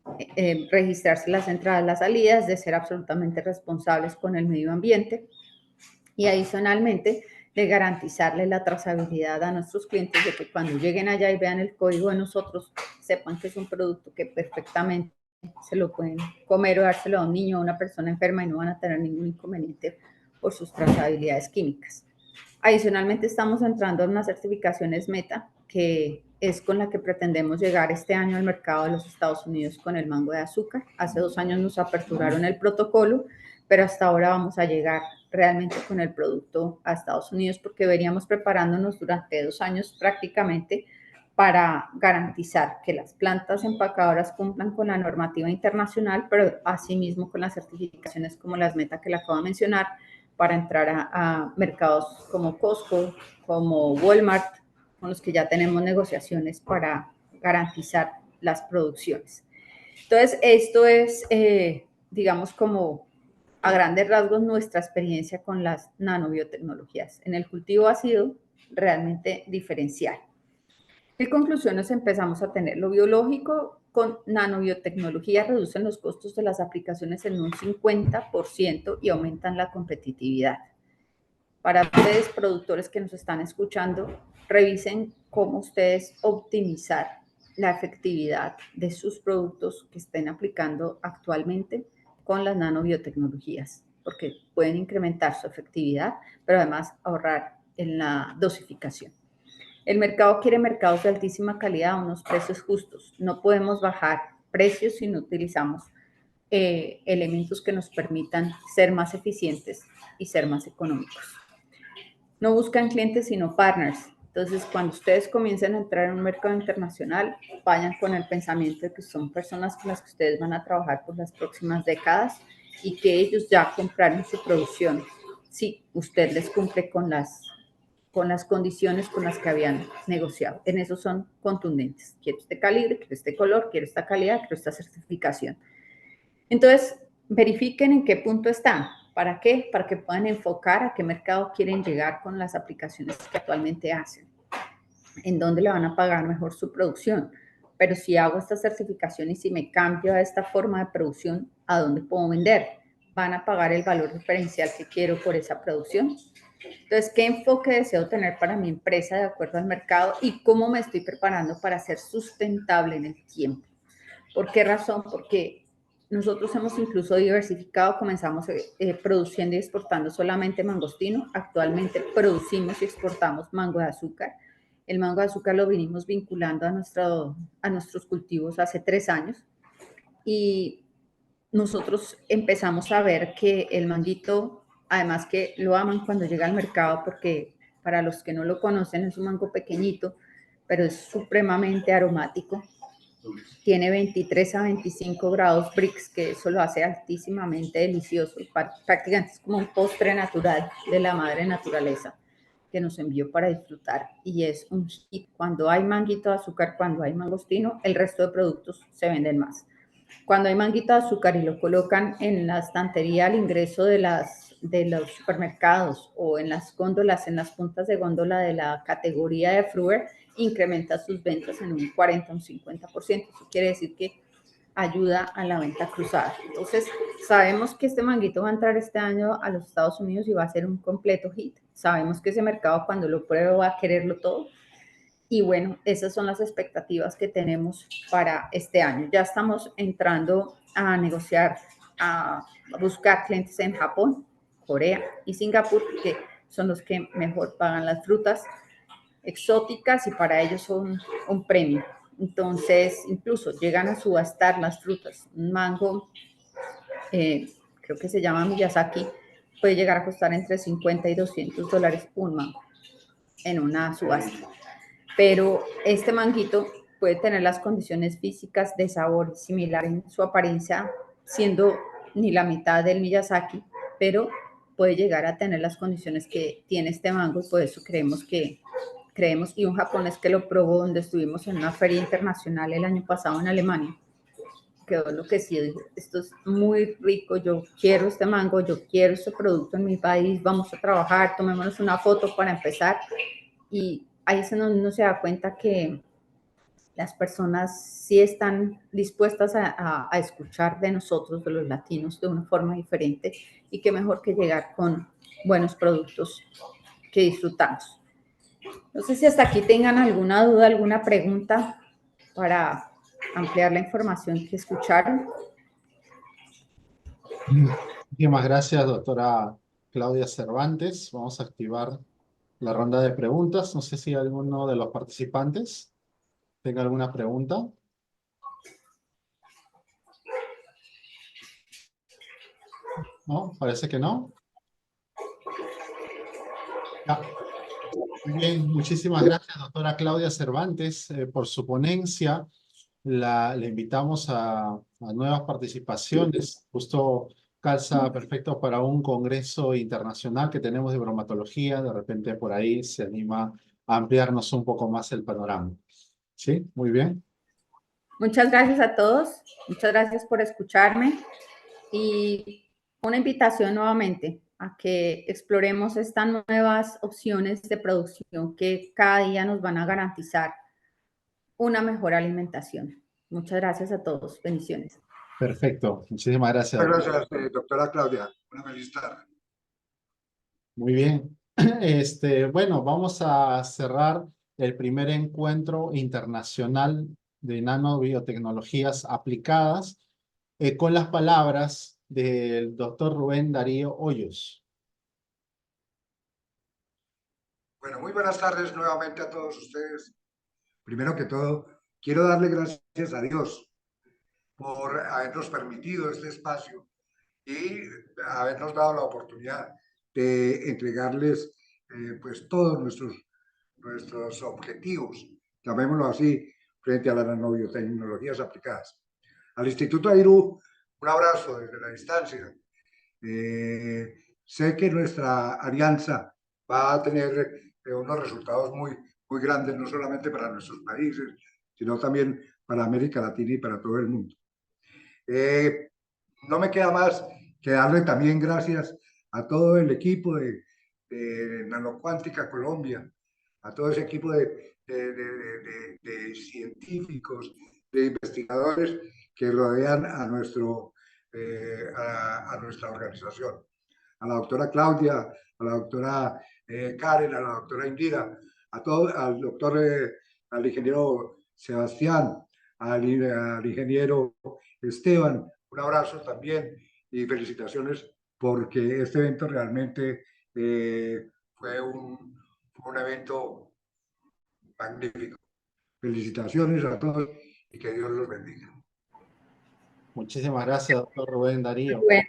registrarse las entradas, las salidas, de ser absolutamente responsables con el medio ambiente, y adicionalmente de garantizarle la trazabilidad a nuestros clientes, de que cuando lleguen allá y vean el código de nosotros, sepan que es un producto que perfectamente se lo pueden comer o dárselo a un niño o a una persona enferma y no van a tener ningún inconveniente por sus trazabilidades químicas. Adicionalmente, estamos entrando en unas certificaciones Meta, que es con la que pretendemos llegar este año al mercado de los Estados Unidos con el mango de azúcar. Hace 2 años nos aperturaron el protocolo, pero hasta ahora vamos a llegar realmente con el producto a Estados Unidos, porque veníamos preparándonos durante 2 años prácticamente para garantizar que las plantas empacadoras cumplan con la normativa internacional, pero asimismo con las certificaciones como las Meta que le acabo de mencionar, para entrar a mercados como Costco, como Walmart, con los que ya tenemos negociaciones para garantizar las producciones. Entonces, esto es, digamos, como a grandes rasgos nuestra experiencia con las nanobiotecnologías. En el cultivo ha sido realmente diferencial. ¿Qué conclusiones empezamos a tener? Lo biológico con nanobiotecnología reducen los costos de las aplicaciones en un 50% y aumentan la competitividad. Para ustedes, productores que nos están escuchando, revisen cómo ustedes optimizar la efectividad de sus productos que estén aplicando actualmente con las nanobiotecnologías, porque pueden incrementar su efectividad, pero además ahorrar en la dosificación. El mercado quiere mercados de altísima calidad a unos precios justos. No podemos bajar precios si no utilizamos elementos que nos permitan ser más eficientes y ser más económicos. No buscan clientes, sino partners. Entonces, cuando ustedes comiencen a entrar en un mercado internacional, vayan con el pensamiento de que son personas con las que ustedes van a trabajar por las próximas décadas y que ellos ya compraron su producción. Sí, usted les cumple con las condiciones con las que habían negociado. En eso son contundentes. Quiero este calibre, quiero este color, quiero esta calidad, quiero esta certificación. Entonces, verifiquen en qué punto están. ¿Para qué? Para que puedan enfocar a qué mercado quieren llegar con las aplicaciones que actualmente hacen. En dónde le van a pagar mejor su producción. Pero si hago esta certificación y si me cambio a esta forma de producción, ¿a dónde puedo vender? ¿Van a pagar el valor diferencial que quiero por esa producción? Entonces, ¿qué enfoque deseo tener para mi empresa de acuerdo al mercado y cómo me estoy preparando para ser sustentable en el tiempo? ¿Por qué razón? Porque nosotros hemos incluso diversificado, comenzamos produciendo y exportando solamente mangostino, actualmente producimos y exportamos mango de azúcar. El mango de azúcar lo vinimos vinculando a nuestros cultivos hace 3 años y nosotros empezamos a ver que el manguito, además que lo aman cuando llega al mercado, porque para los que no lo conocen es un mango pequeñito, pero es supremamente aromático. Tiene 23 a 25 grados Brix, que eso lo hace altísimamente delicioso. Prácticamente es como un postre natural de la madre naturaleza que nos envió para disfrutar. Y es un hit. Cuando hay manguito de azúcar, cuando hay mangostino, el resto de productos se venden más. Cuando hay manguito de azúcar y lo colocan en la estantería al ingreso de los supermercados o en las góndolas, en las puntas de góndola de la categoría de Fruver, incrementa sus ventas en un 40 o un 50%. Eso quiere decir que ayuda a la venta cruzada. Entonces, sabemos que este manguito va a entrar este año a los Estados Unidos y va a ser un completo hit. Sabemos que ese mercado cuando lo pruebe va a quererlo todo. Y bueno, esas son las expectativas que tenemos para este año. Ya estamos entrando a negociar, a buscar clientes en Japón, Corea y Singapur, que son los que mejor pagan las frutas exóticas y para ellos son un premio. Entonces, incluso llegan a subastar las frutas. Un mango, creo que se llama Miyazaki, puede llegar a costar entre 50 y $200 un mango en una subasta. Pero este manguito puede tener las condiciones físicas de sabor similar en su apariencia, siendo ni la mitad del Miyazaki, pero puede llegar a tener las condiciones que tiene este mango y por eso creemos, y un japonés que lo probó donde estuvimos en una feria internacional el año pasado en Alemania, quedó enloquecido, dijo, esto es muy rico, yo quiero este mango, yo quiero este producto en mi país, vamos a trabajar, tomémonos una foto para empezar. Y ahí es donde uno se da cuenta que las personas sí están dispuestas a escuchar de nosotros, de los latinos, de una forma diferente y qué mejor que llegar con buenos productos que disfrutamos. No sé si hasta aquí tengan alguna duda, alguna pregunta para ampliar la información que escucharon. Muchísimas gracias, doctora Claudia Cervantes. Vamos a activar la ronda de preguntas. No sé si alguno de los participantes tenga alguna pregunta. ¿No? Parece que no. Ya. Muy bien, muchísimas gracias, doctora Claudia Cervantes, por su ponencia. Le invitamos a nuevas participaciones. Justo calza perfecto para un congreso internacional que tenemos de bromatología. De repente por ahí se anima a ampliarnos un poco más el panorama. ¿Sí? Muy bien. Muchas gracias a todos. Muchas gracias por escucharme. Y una invitación nuevamente a que exploremos estas nuevas opciones de producción que cada día nos van a garantizar una mejor alimentación. Muchas gracias a todos. Bendiciones. Perfecto. Muchísimas gracias. Muchas gracias, doctora Claudia. Una feliz tarde. Muy bien. Bueno, vamos a cerrar el primer encuentro internacional de nanobiotecnologías aplicadas con las palabras del doctor Rubén Darío Hoyos. Bueno, muy buenas tardes nuevamente a todos ustedes. Primero que todo, quiero darle gracias a Dios por habernos permitido este espacio y habernos dado la oportunidad de entregarles pues todos nuestros objetivos, llamémoslo así, frente a las nanobiotecnologías aplicadas. Al Instituto AIRU, un abrazo desde la distancia. Sé que nuestra alianza va a tener unos resultados muy grandes, no solamente para nuestros países, sino también para América Latina y para todo el mundo. No me queda más que darle también gracias a todo el equipo de Nanocuántica Colombia, a todo ese equipo de científicos, de investigadores que rodean a nuestra organización. A la doctora Claudia, a la doctora Karen, a la doctora Indira, al doctor, al ingeniero Sebastián, al ingeniero Esteban, un abrazo también y felicitaciones porque este evento realmente fue un evento magnífico. Felicitaciones a todos y que Dios los bendiga. Muchísimas gracias, doctor Rubén Darío. Bueno,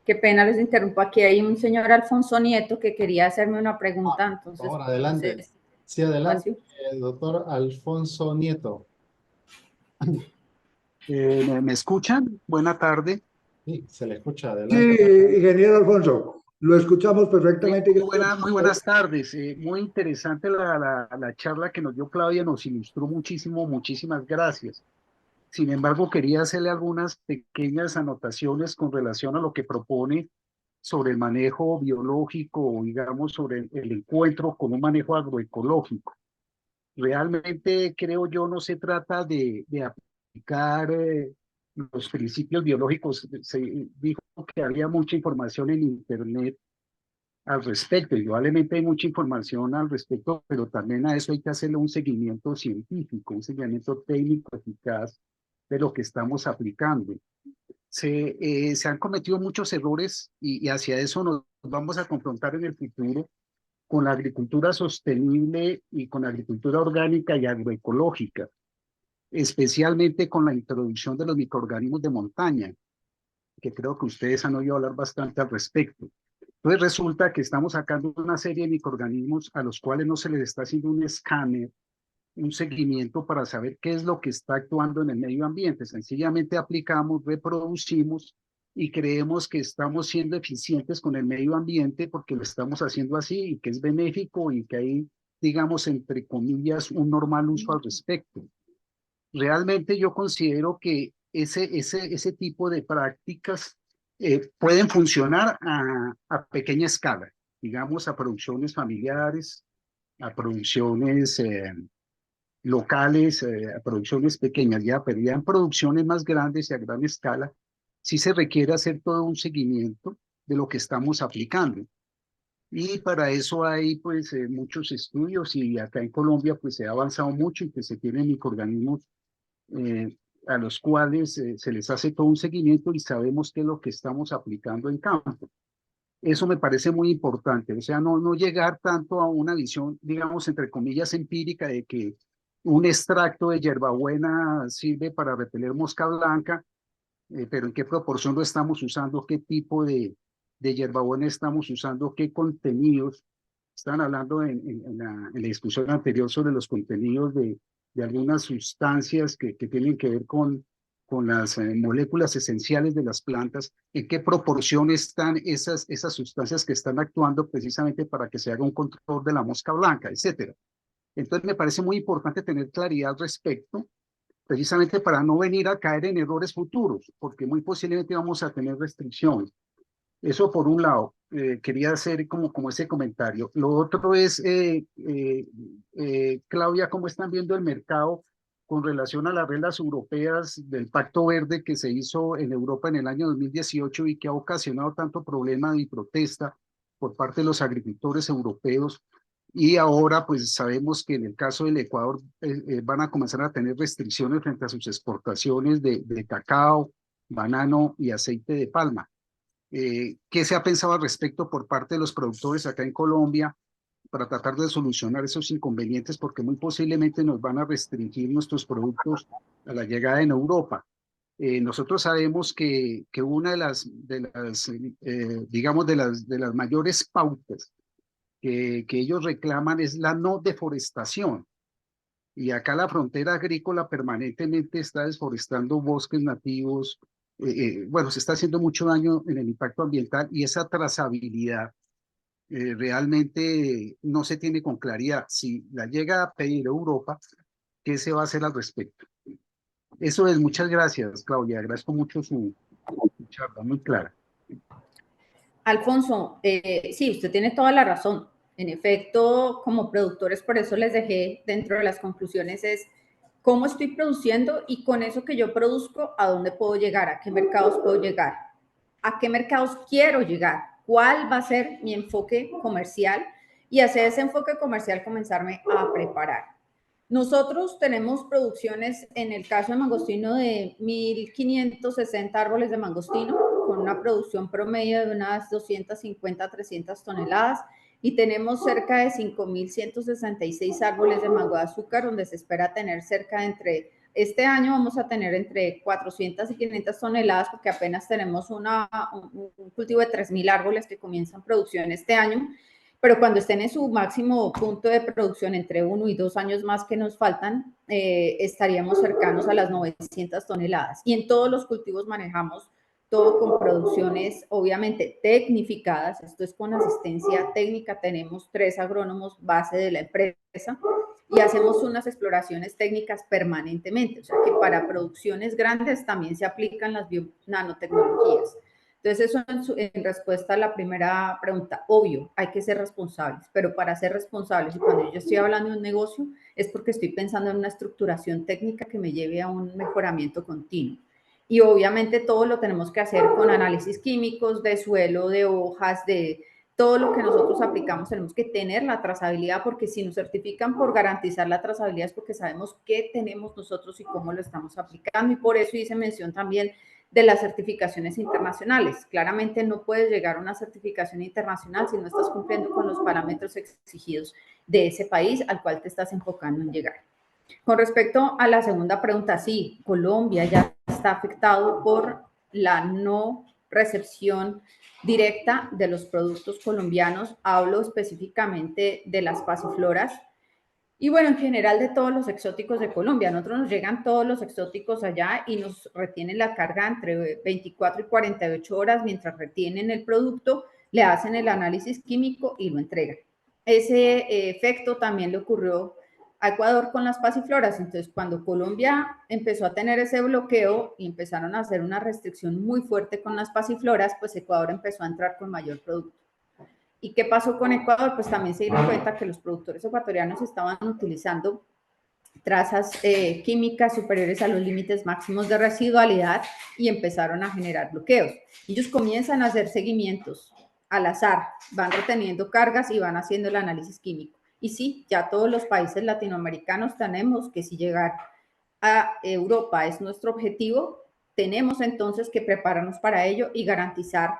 qué pena les interrumpo. Aquí hay un señor Alfonso Nieto que quería hacerme una pregunta. Entonces, Por favor, adelante. no sé, Sí, adelante, doctor Alfonso Nieto. ¿Me escuchan? Buena tarde. Sí, se le escucha, Sí, adelante. ingeniero Alfonso, lo escuchamos perfectamente. Muy buenas tardes. Muy interesante la charla que nos dio Claudia, nos ilustró muchísimo, muchísimas gracias. Sin embargo, quería hacerle algunas pequeñas anotaciones con relación a lo que propone sobre el manejo biológico, digamos, sobre el encuentro con un manejo agroecológico. Realmente, creo yo, no se trata de aplicar los principios biológicos. Se dijo que había mucha información en Internet al respecto. Indudablemente hay mucha información al respecto, pero también a eso hay que hacerle un seguimiento científico, un seguimiento técnico eficaz de lo que estamos aplicando. Se han cometido muchos errores y hacia eso nos vamos a confrontar en el futuro con la agricultura sostenible y con la agricultura orgánica y agroecológica, especialmente con la introducción de los microorganismos de montaña, que creo que ustedes han oído hablar bastante al respecto. Entonces resulta que estamos sacando una serie de microorganismos a los cuales no se les está haciendo un escáner, un seguimiento para saber qué es lo que está actuando en el medio ambiente. Sencillamente aplicamos, reproducimos y creemos que estamos siendo eficientes con el medio ambiente porque lo estamos haciendo así y que es benéfico y que hay, digamos, entre comillas, un normal uso al respecto. Realmente yo considero que ese tipo de prácticas pueden funcionar a pequeña escala, digamos, a producciones familiares, a producciones locales, a producciones pequeñas, pero ya en producciones más grandes y a gran escala, sí se requiere hacer todo un seguimiento de lo que estamos aplicando. Y para eso hay pues muchos estudios y acá en Colombia pues se ha avanzado mucho y que se tienen microorganismos a los cuales se les hace todo un seguimiento y sabemos qué es lo que estamos aplicando en campo. Eso me parece muy importante, o sea, no llegar tanto a una visión, digamos, entre comillas, empírica de que un extracto de hierbabuena sirve para repeler mosca blanca, pero en qué proporción lo estamos usando, qué tipo de hierbabuena estamos usando, qué contenidos. Estaban hablando en la discusión anterior sobre los contenidos de algunas sustancias que tienen que ver con las moléculas esenciales de las plantas, en qué proporción están esas sustancias que están actuando precisamente para que se haga un control de la mosca blanca, etcétera. Entonces me parece muy importante tener claridad al respecto, precisamente para no venir a caer en errores futuros, porque muy posiblemente vamos a tener restricciones. Eso por un lado, quería hacer como ese comentario. Lo otro es, Claudia, ¿cómo están viendo el mercado con relación a las reglas europeas del Pacto Verde que se hizo en Europa en el año 2018 y que ha ocasionado tanto problema y protesta por parte de los agricultores europeos? Y ahora pues sabemos que en el caso del Ecuador van a comenzar a tener restricciones frente a sus exportaciones de cacao, banano y aceite de palma. ¿Qué se ha pensado al respecto por parte de los productores acá en Colombia para tratar de solucionar esos inconvenientes? Porque muy posiblemente nos van a restringir nuestros productos a la llegada en Europa. Nosotros sabemos que una digamos, de las mayores pautas que ellos reclaman es la no deforestación. Y acá la frontera agrícola permanentemente está desforestando bosques nativos. Bueno, se está haciendo mucho daño en el impacto ambiental y esa trazabilidad realmente no se tiene con claridad. Si la llega a pedir Europa, ¿qué se va a hacer al respecto? Eso es, muchas gracias, Claudia. Agradezco mucho su charla, muy clara. Alfonso, sí, usted tiene toda la razón. En efecto, como productores, por eso les dejé dentro de las conclusiones es cómo estoy produciendo y con eso que yo produzco, a dónde puedo llegar, a qué mercados puedo llegar, a qué mercados quiero llegar, cuál va a ser mi enfoque comercial y hacer ese enfoque comercial comenzarme a preparar. Nosotros tenemos producciones, en el caso de mangostino, de 1.560 árboles de mangostino, con una producción promedio de unas 250 a 300 toneladas, y tenemos cerca de 5.166 árboles de mango de azúcar, donde se espera tener cerca de este año vamos a tener entre 400 y 500 toneladas, porque apenas tenemos un cultivo de 3.000 árboles que comienzan producción este año, pero cuando estén en su máximo punto de producción, entre 1 y 2 años más que nos faltan, estaríamos cercanos a las 900 toneladas. Y en todos los cultivos manejamos todo con producciones obviamente tecnificadas, esto es con asistencia técnica, tenemos 3 agrónomos base de la empresa y hacemos unas exploraciones técnicas permanentemente, o sea que para producciones grandes también se aplican las nanotecnologías. Entonces, eso en respuesta a la primera pregunta, obvio, hay que ser responsables, pero para ser responsables, y cuando yo estoy hablando de un negocio, es porque estoy pensando en una estructuración técnica que me lleve a un mejoramiento continuo. Y obviamente todo lo tenemos que hacer con análisis químicos de suelo, de hojas, de todo lo que nosotros aplicamos. Tenemos que tener la trazabilidad, porque si nos certifican por garantizar la trazabilidad es porque sabemos qué tenemos nosotros y cómo lo estamos aplicando. Y por eso hice mención también de las certificaciones internacionales. Claramente no puedes llegar a una certificación internacional si no estás cumpliendo con los parámetros exigidos de ese país al cual te estás enfocando en llegar. Con respecto a la segunda pregunta, sí, Colombia ya está afectado por la no recepción directa de los productos colombianos. Hablo específicamente de las pasifloras. Y bueno, en general de todos los exóticos de Colombia. A nosotros nos llegan todos los exóticos allá y nos retienen la carga entre 24 y 48 horas mientras retienen el producto, le hacen el análisis químico y lo entregan. Ese efecto también le ocurrió a Ecuador con las pasifloras. Entonces, cuando Colombia empezó a tener ese bloqueo y empezaron a hacer una restricción muy fuerte con las pasifloras, pues Ecuador empezó a entrar con mayor producto. ¿Y qué pasó con Ecuador? Pues también se dieron cuenta que los productores ecuatorianos estaban utilizando trazas químicas superiores a los límites máximos de residualidad y empezaron a generar bloqueos. Ellos comienzan a hacer seguimientos al azar, van reteniendo cargas y van haciendo el análisis químico. Y sí, ya todos los países latinoamericanos tenemos que, si llegar a Europa es nuestro objetivo, tenemos entonces que prepararnos para ello y garantizar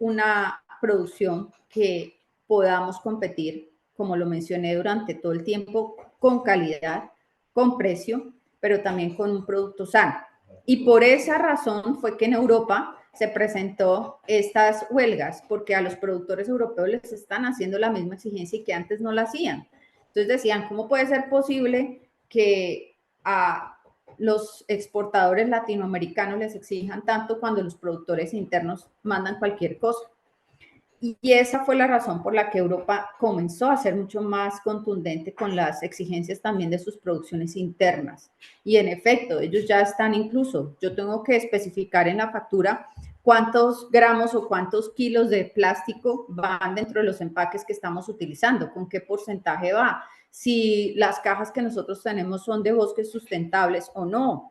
una producción que podamos competir, como lo mencioné durante todo el tiempo, con calidad, con precio, pero también con un producto sano. Y por esa razón fue que en Europa se presentó estas huelgas, porque a los productores europeos les están haciendo la misma exigencia y que antes no la hacían. Entonces decían, ¿cómo puede ser posible que a los exportadores latinoamericanos les exijan tanto cuando los productores internos mandan cualquier cosa? Y esa fue la razón por la que Europa comenzó a ser mucho más contundente con las exigencias también de sus producciones internas. Y en efecto, ellos ya están incluso, yo tengo que especificar en la factura cuántos gramos o cuántos kilos de plástico van dentro de los empaques que estamos utilizando, con qué porcentaje va, si las cajas que nosotros tenemos son de bosques sustentables o no.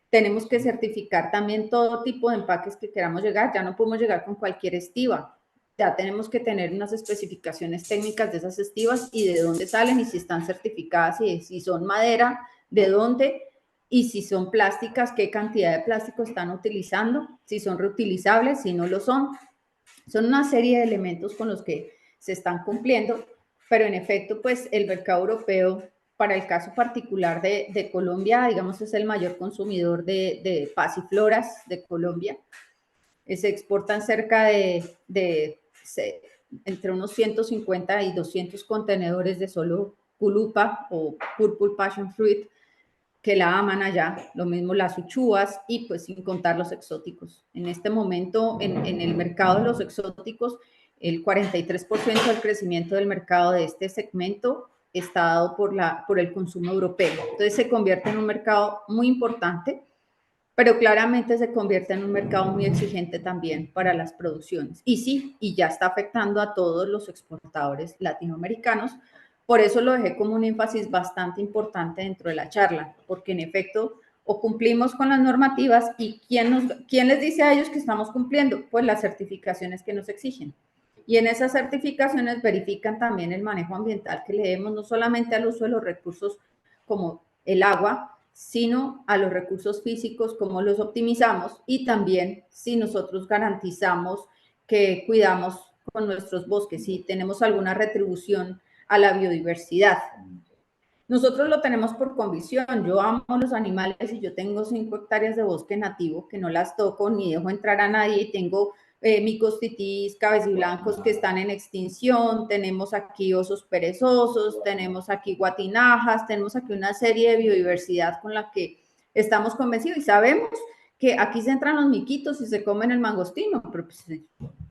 Tenemos que certificar también todo tipo de empaques que queramos llegar, ya no podemos llegar con cualquier estiva. Ya tenemos que tener unas especificaciones técnicas de esas estivas y de dónde salen y si están certificadas y si son madera, de dónde, y si son plásticas, qué cantidad de plástico están utilizando, si son reutilizables, si no lo son. Son una serie de elementos con los que se están cumpliendo, pero en efecto, pues el mercado europeo, para el caso particular de Colombia, digamos, es el mayor consumidor de pasifloras de Colombia. Se exportan cerca de entre unos 150 y 200 contenedores de solo culupa o purple passion fruit, que la aman allá, lo mismo las uchuvas y pues sin contar los exóticos. En este momento en el mercado de los exóticos, el 43% del crecimiento del mercado de este segmento está dado por el consumo europeo. Entonces se convierte en un mercado muy importante, pero claramente se convierte en un mercado muy exigente también para las producciones. Y sí, y ya está afectando a todos los exportadores latinoamericanos. Por eso lo dejé como un énfasis bastante importante dentro de la charla, porque en efecto o cumplimos con las normativas y ¿quién les dice a ellos que estamos cumpliendo? Pues las certificaciones que nos exigen. Y en esas certificaciones verifican también el manejo ambiental que le demos no solamente al uso de los recursos como el agua, sino a los recursos físicos, cómo los optimizamos y también si nosotros garantizamos que cuidamos con nuestros bosques, si tenemos alguna retribución a la biodiversidad. Nosotros lo tenemos por convicción. Yo amo los animales y yo tengo 5 hectáreas de bosque nativo que no las toco ni dejo entrar a nadie y tengo micos titís, cabeciblancos que están en extinción, tenemos aquí osos perezosos, tenemos aquí guatinajas, tenemos aquí una serie de biodiversidad con la que estamos convencidos y sabemos que aquí se entran los miquitos y se comen el mangostino, pero pues,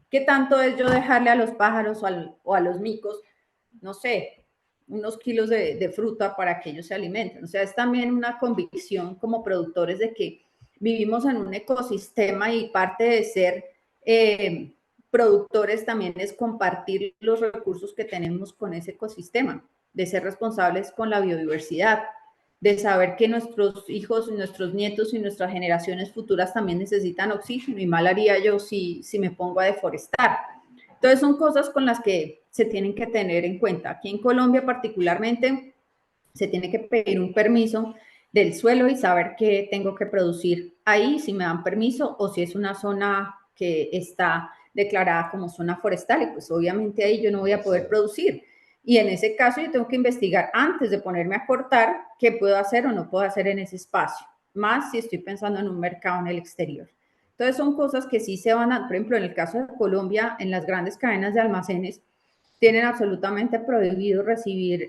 ¿qué tanto es yo dejarle a los pájaros o a los micos, no sé, unos kilos de fruta para que ellos se alimenten? O sea, es también una convicción como productores de que vivimos en un ecosistema y parte de ser productores también es compartir los recursos que tenemos con ese ecosistema, de ser responsables con la biodiversidad, de saber que nuestros hijos, nuestros nietos y nuestras generaciones futuras también necesitan oxígeno y mal haría yo si me pongo a deforestar. Entonces son cosas con las que se tienen que tener en cuenta. Aquí en Colombia particularmente se tiene que pedir un permiso del suelo y saber qué tengo que producir ahí, si me dan permiso o si es una zona que está declarada como zona forestal y pues obviamente ahí yo no voy a poder producir. Y en ese caso yo tengo que investigar antes de ponerme a cortar qué puedo hacer o no puedo hacer en ese espacio, más si estoy pensando en un mercado en el exterior. Entonces son cosas que sí se van a, por ejemplo, en el caso de Colombia, en las grandes cadenas de almacenes, tienen absolutamente prohibido recibir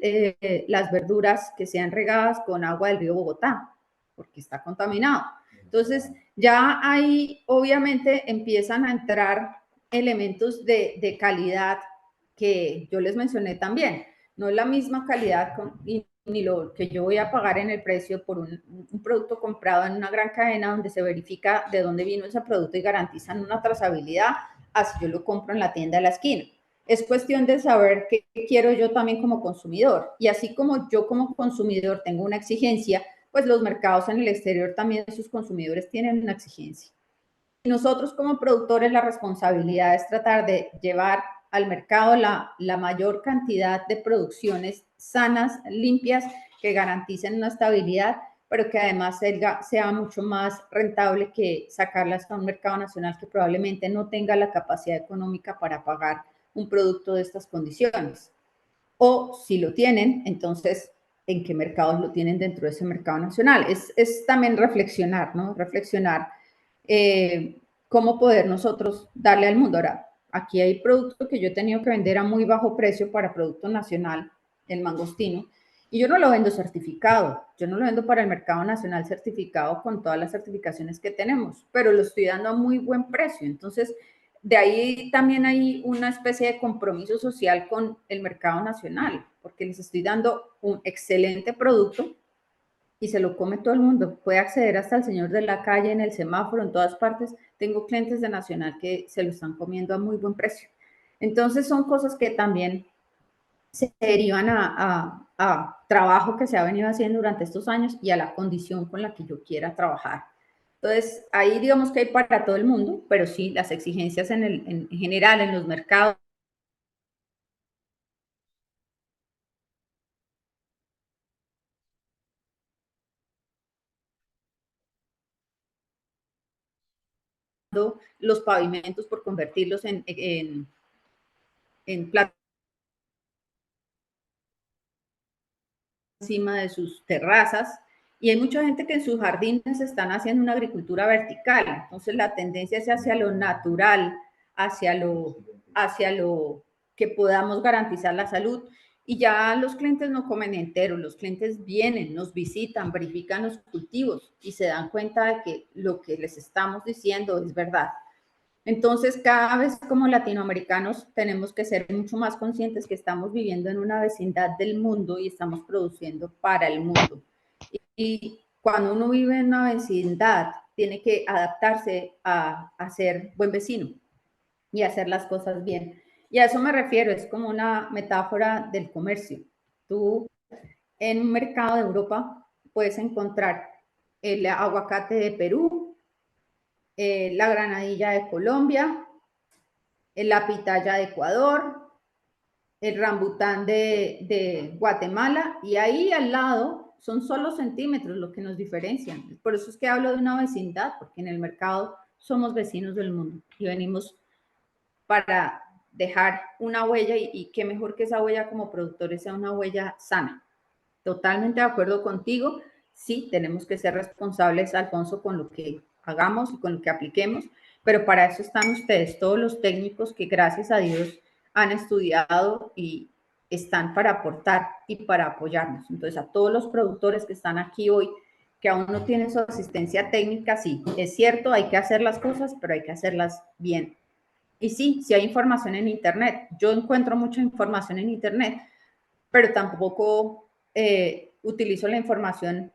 las verduras que sean regadas con agua del río Bogotá, porque está contaminado. Entonces, ya ahí obviamente empiezan a entrar elementos de calidad que yo les mencioné también. No es la misma calidad ni lo que yo voy a pagar en el precio por un producto comprado en una gran cadena donde se verifica de dónde vino ese producto y garantizan una trazabilidad, así yo lo compro en la tienda de la esquina. Es cuestión de saber qué quiero yo también como consumidor. Y así como yo como consumidor tengo una exigencia, pues los mercados en el exterior también sus consumidores tienen una exigencia. Y nosotros como productores la responsabilidad es tratar de llevar al mercado la mayor cantidad de producciones sanas, limpias, que garanticen una estabilidad, pero que además sea mucho más rentable que sacarlas a un mercado nacional que probablemente no tenga la capacidad económica para pagar un producto de estas condiciones. O si lo tienen, entonces, ¿en qué mercados lo tienen dentro de ese mercado nacional? Es también reflexionar, ¿no? Reflexionar cómo poder nosotros darle al mundo. Ahora, aquí hay productos que yo he tenido que vender a muy bajo precio para producto nacional, el mangostino, y yo no lo vendo certificado, yo no lo vendo para el mercado nacional certificado con todas las certificaciones que tenemos, pero lo estoy dando a muy buen precio. Entonces, de ahí también hay una especie de compromiso social con el mercado nacional, porque les estoy dando un excelente producto y se lo come todo el mundo. Puede acceder hasta el señor de la calle, en el semáforo, en todas partes. Tengo clientes de Nacional que se lo están comiendo a muy buen precio. Entonces son cosas que también se derivan a trabajo que se ha venido haciendo durante estos años y a la condición con la que yo quiera trabajar. Entonces, ahí digamos que hay para todo el mundo, pero sí, las exigencias en general en los mercados. los pavimentos por convertirlos en plata encima de sus terrazas. Y hay mucha gente que en sus jardines están haciendo una agricultura vertical. Entonces la tendencia es hacia lo natural, hacia lo que podamos garantizar la salud. Y ya los clientes no comen enteros, los clientes vienen, nos visitan, verifican los cultivos y se dan cuenta de que lo que les estamos diciendo es verdad. Entonces, cada vez como latinoamericanos tenemos que ser mucho más conscientes que estamos viviendo en una vecindad del mundo y estamos produciendo para el mundo. Y cuando uno vive en una vecindad, tiene que adaptarse a ser buen vecino y hacer las cosas bien. Y a eso me refiero, es como una metáfora del comercio. Tú en un mercado de Europa puedes encontrar el aguacate de Perú, la granadilla de Colombia, la pitaya de Ecuador, el rambután de Guatemala, y ahí al lado son solo centímetros lo que nos diferencian. Por eso es que hablo de una vecindad, porque en el mercado somos vecinos del mundo y venimos para dejar una huella y qué mejor que esa huella como productores sea una huella sana. Totalmente de acuerdo contigo. Sí, tenemos que ser responsables, Alfonso, con lo que hagamos y con lo que apliquemos, pero para eso están ustedes, todos los técnicos que gracias a Dios han estudiado y están para aportar y para apoyarnos. Entonces, a todos los productores que están aquí hoy, que aún no tienen su asistencia técnica, sí, es cierto, hay que hacer las cosas, pero hay que hacerlas bien. Y sí, sí hay información en Internet. Yo encuentro mucha información en Internet, pero tampoco utilizo la información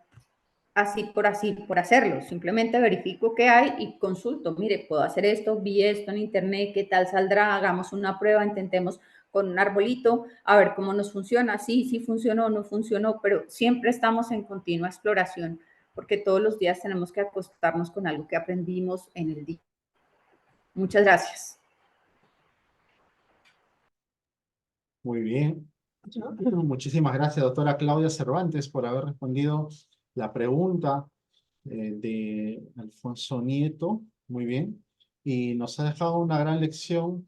así, por hacerlo. Simplemente verifico qué hay y consulto. Mire, puedo hacer esto, vi esto en Internet, ¿qué tal saldrá? Hagamos una prueba, intentemos con un arbolito, a ver cómo nos funciona. Sí, sí funcionó, no funcionó, pero siempre estamos en continua exploración, porque todos los días tenemos que acostarnos con algo que aprendimos en el día. Muchas gracias. Muy bien. Muchísimas gracias, doctora Claudia Cervantes, por haber respondido la pregunta de Alfonso Nieto. Muy bien. Y nos ha dejado una gran lección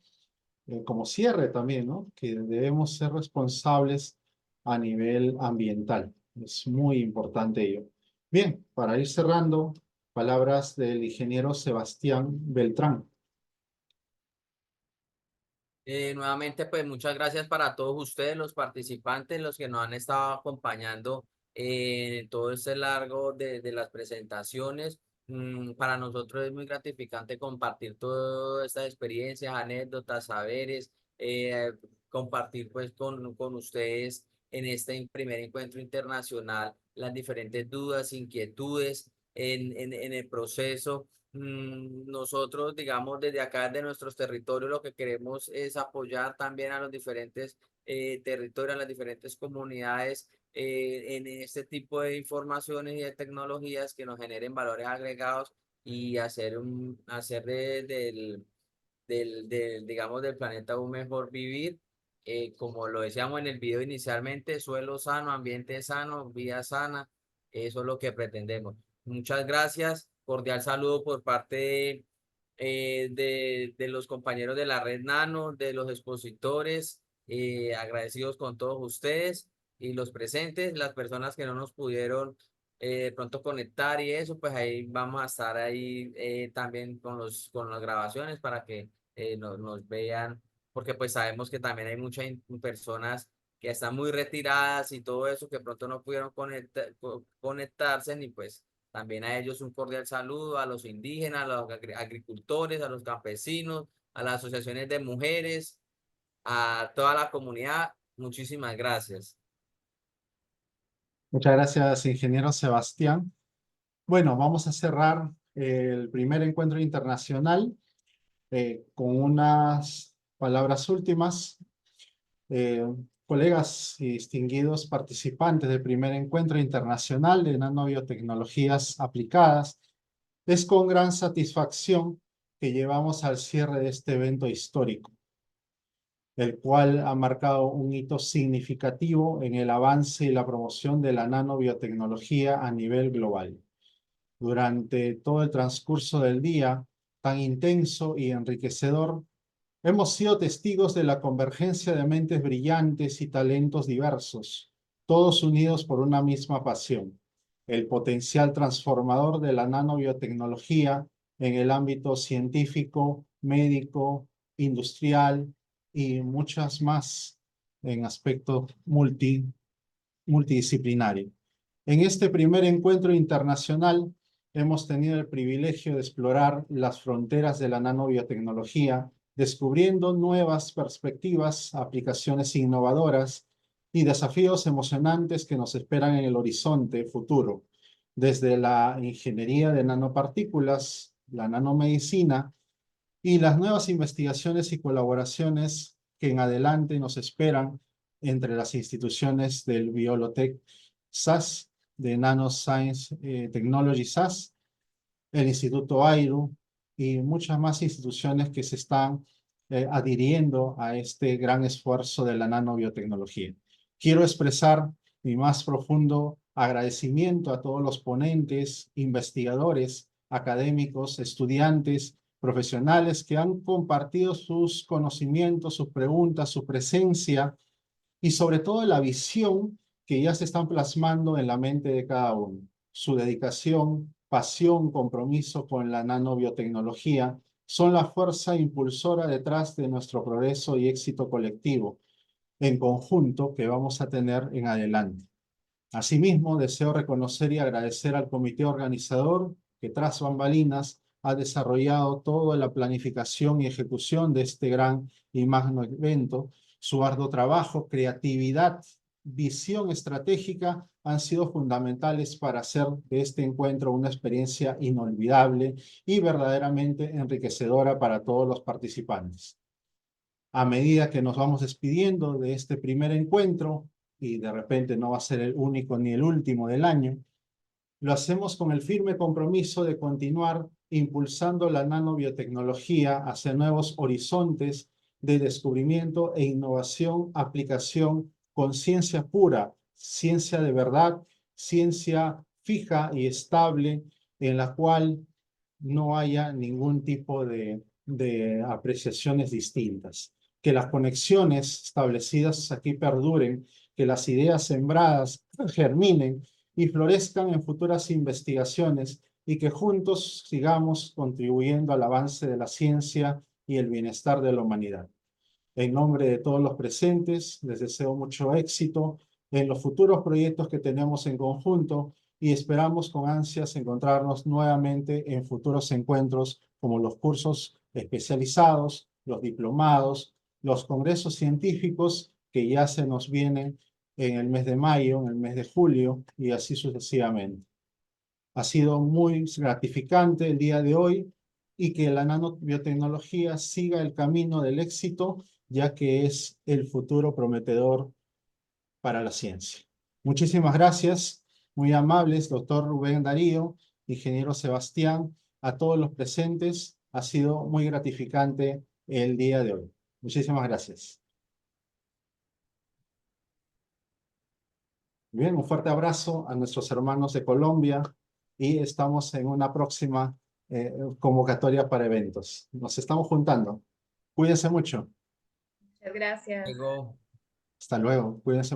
como cierre también, ¿no? Que debemos ser responsables a nivel ambiental. Es muy importante ello. Bien, para ir cerrando, palabras del ingeniero Sebastián Beltrán. Nuevamente, pues muchas gracias para todos ustedes, los participantes, los que nos han estado acompañando en todo este largo de las presentaciones. Para nosotros es muy gratificante compartir todas estas experiencias, anécdotas, saberes, compartir pues con ustedes en este primer encuentro internacional las diferentes dudas, inquietudes en el proceso. Nosotros, digamos, desde acá, de nuestros territorios, lo que queremos es apoyar también a los diferentes territorios, a las diferentes comunidades en este tipo de informaciones y de tecnologías que nos generen valores agregados y hacer digamos, del planeta un mejor vivir. Como lo decíamos en el video inicialmente, suelo sano, ambiente sano, vida sana, eso es lo que pretendemos. Muchas gracias, cordial saludo por parte de los compañeros de la Red Nano, de los expositores, agradecidos con todos ustedes y los presentes, las personas que no nos pudieron de pronto conectar y eso, pues ahí vamos a estar ahí también con las grabaciones para que nos vean, porque pues sabemos que también hay muchas personas que están muy retiradas y todo eso, que pronto no pudieron conectarse, y pues también a ellos un cordial saludo, a los indígenas, a los agricultores, a los campesinos, a las asociaciones de mujeres, a toda la comunidad. Muchísimas gracias. Muchas gracias, ingeniero Sebastián. Bueno, vamos a cerrar el primer encuentro internacional con unas palabras últimas. Colegas y distinguidos participantes del primer encuentro internacional de nanobiotecnologías aplicadas, es con gran satisfacción que llevamos al cierre de este evento histórico, el cual ha marcado un hito significativo en el avance y la promoción de la nanobiotecnología a nivel global. Durante todo el transcurso del día, tan intenso y enriquecedor, hemos sido testigos de la convergencia de mentes brillantes y talentos diversos, todos unidos por una misma pasión: el potencial transformador de la nanobiotecnología en el ámbito científico, médico, industrial y muchas más en aspecto multidisciplinario. En este primer encuentro internacional hemos tenido el privilegio de explorar las fronteras de la nanobiotecnología, descubriendo nuevas perspectivas, aplicaciones innovadoras y desafíos emocionantes que nos esperan en el horizonte futuro, desde la ingeniería de nanopartículas, la nanomedicina y las nuevas investigaciones y colaboraciones que en adelante nos esperan entre las instituciones del Biolotech SAS, de Nanoscience Technology SAS, el Instituto AIRU y muchas más instituciones que se están adhiriendo a este gran esfuerzo de la nanobiotecnología. Quiero expresar mi más profundo agradecimiento a todos los ponentes, investigadores, académicos, estudiantes, profesionales que han compartido sus conocimientos, sus preguntas, su presencia y sobre todo la visión que ya se están plasmando en la mente de cada uno. Su dedicación, pasión, compromiso con la nanobiotecnología son la fuerza impulsora detrás de nuestro progreso y éxito colectivo en conjunto que vamos a tener en adelante. Asimismo, deseo reconocer y agradecer al comité organizador que tras bambalinas ha desarrollado toda la planificación y ejecución de este gran y magno evento. Su arduo trabajo, creatividad, visión estratégica han sido fundamentales para hacer de este encuentro una experiencia inolvidable y verdaderamente enriquecedora para todos los participantes. A medida que nos vamos despidiendo de este primer encuentro, y de repente no va a ser el único ni el último del año, lo hacemos con el firme compromiso de continuar impulsando la nanobiotecnología hacia nuevos horizontes de descubrimiento e innovación, aplicación con ciencia pura, ciencia de verdad, ciencia fija y estable, en la cual no haya ningún tipo de apreciaciones distintas. Que las conexiones establecidas aquí perduren, que las ideas sembradas germinen y florezcan en futuras investigaciones y que juntos sigamos contribuyendo al avance de la ciencia y el bienestar de la humanidad. En nombre de todos los presentes, les deseo mucho éxito en los futuros proyectos que tenemos en conjunto y esperamos con ansias encontrarnos nuevamente en futuros encuentros como los cursos especializados, los diplomados, los congresos científicos que ya se nos vienen en el mes de mayo, en el mes de julio y así sucesivamente. Ha sido muy gratificante el día de hoy y que la nanobiotecnología siga el camino del éxito, ya que es el futuro prometedor para la ciencia. Muchísimas gracias, muy amables, doctor Rubén Darío, ingeniero Sebastián, a todos los presentes. Ha sido muy gratificante el día de hoy. Muchísimas gracias. Bien, un fuerte abrazo a nuestros hermanos de Colombia y estamos en una próxima convocatoria para eventos. Nos estamos juntando. Cuídense mucho. Muchas gracias. Luego. Hasta luego. Cuídense mucho.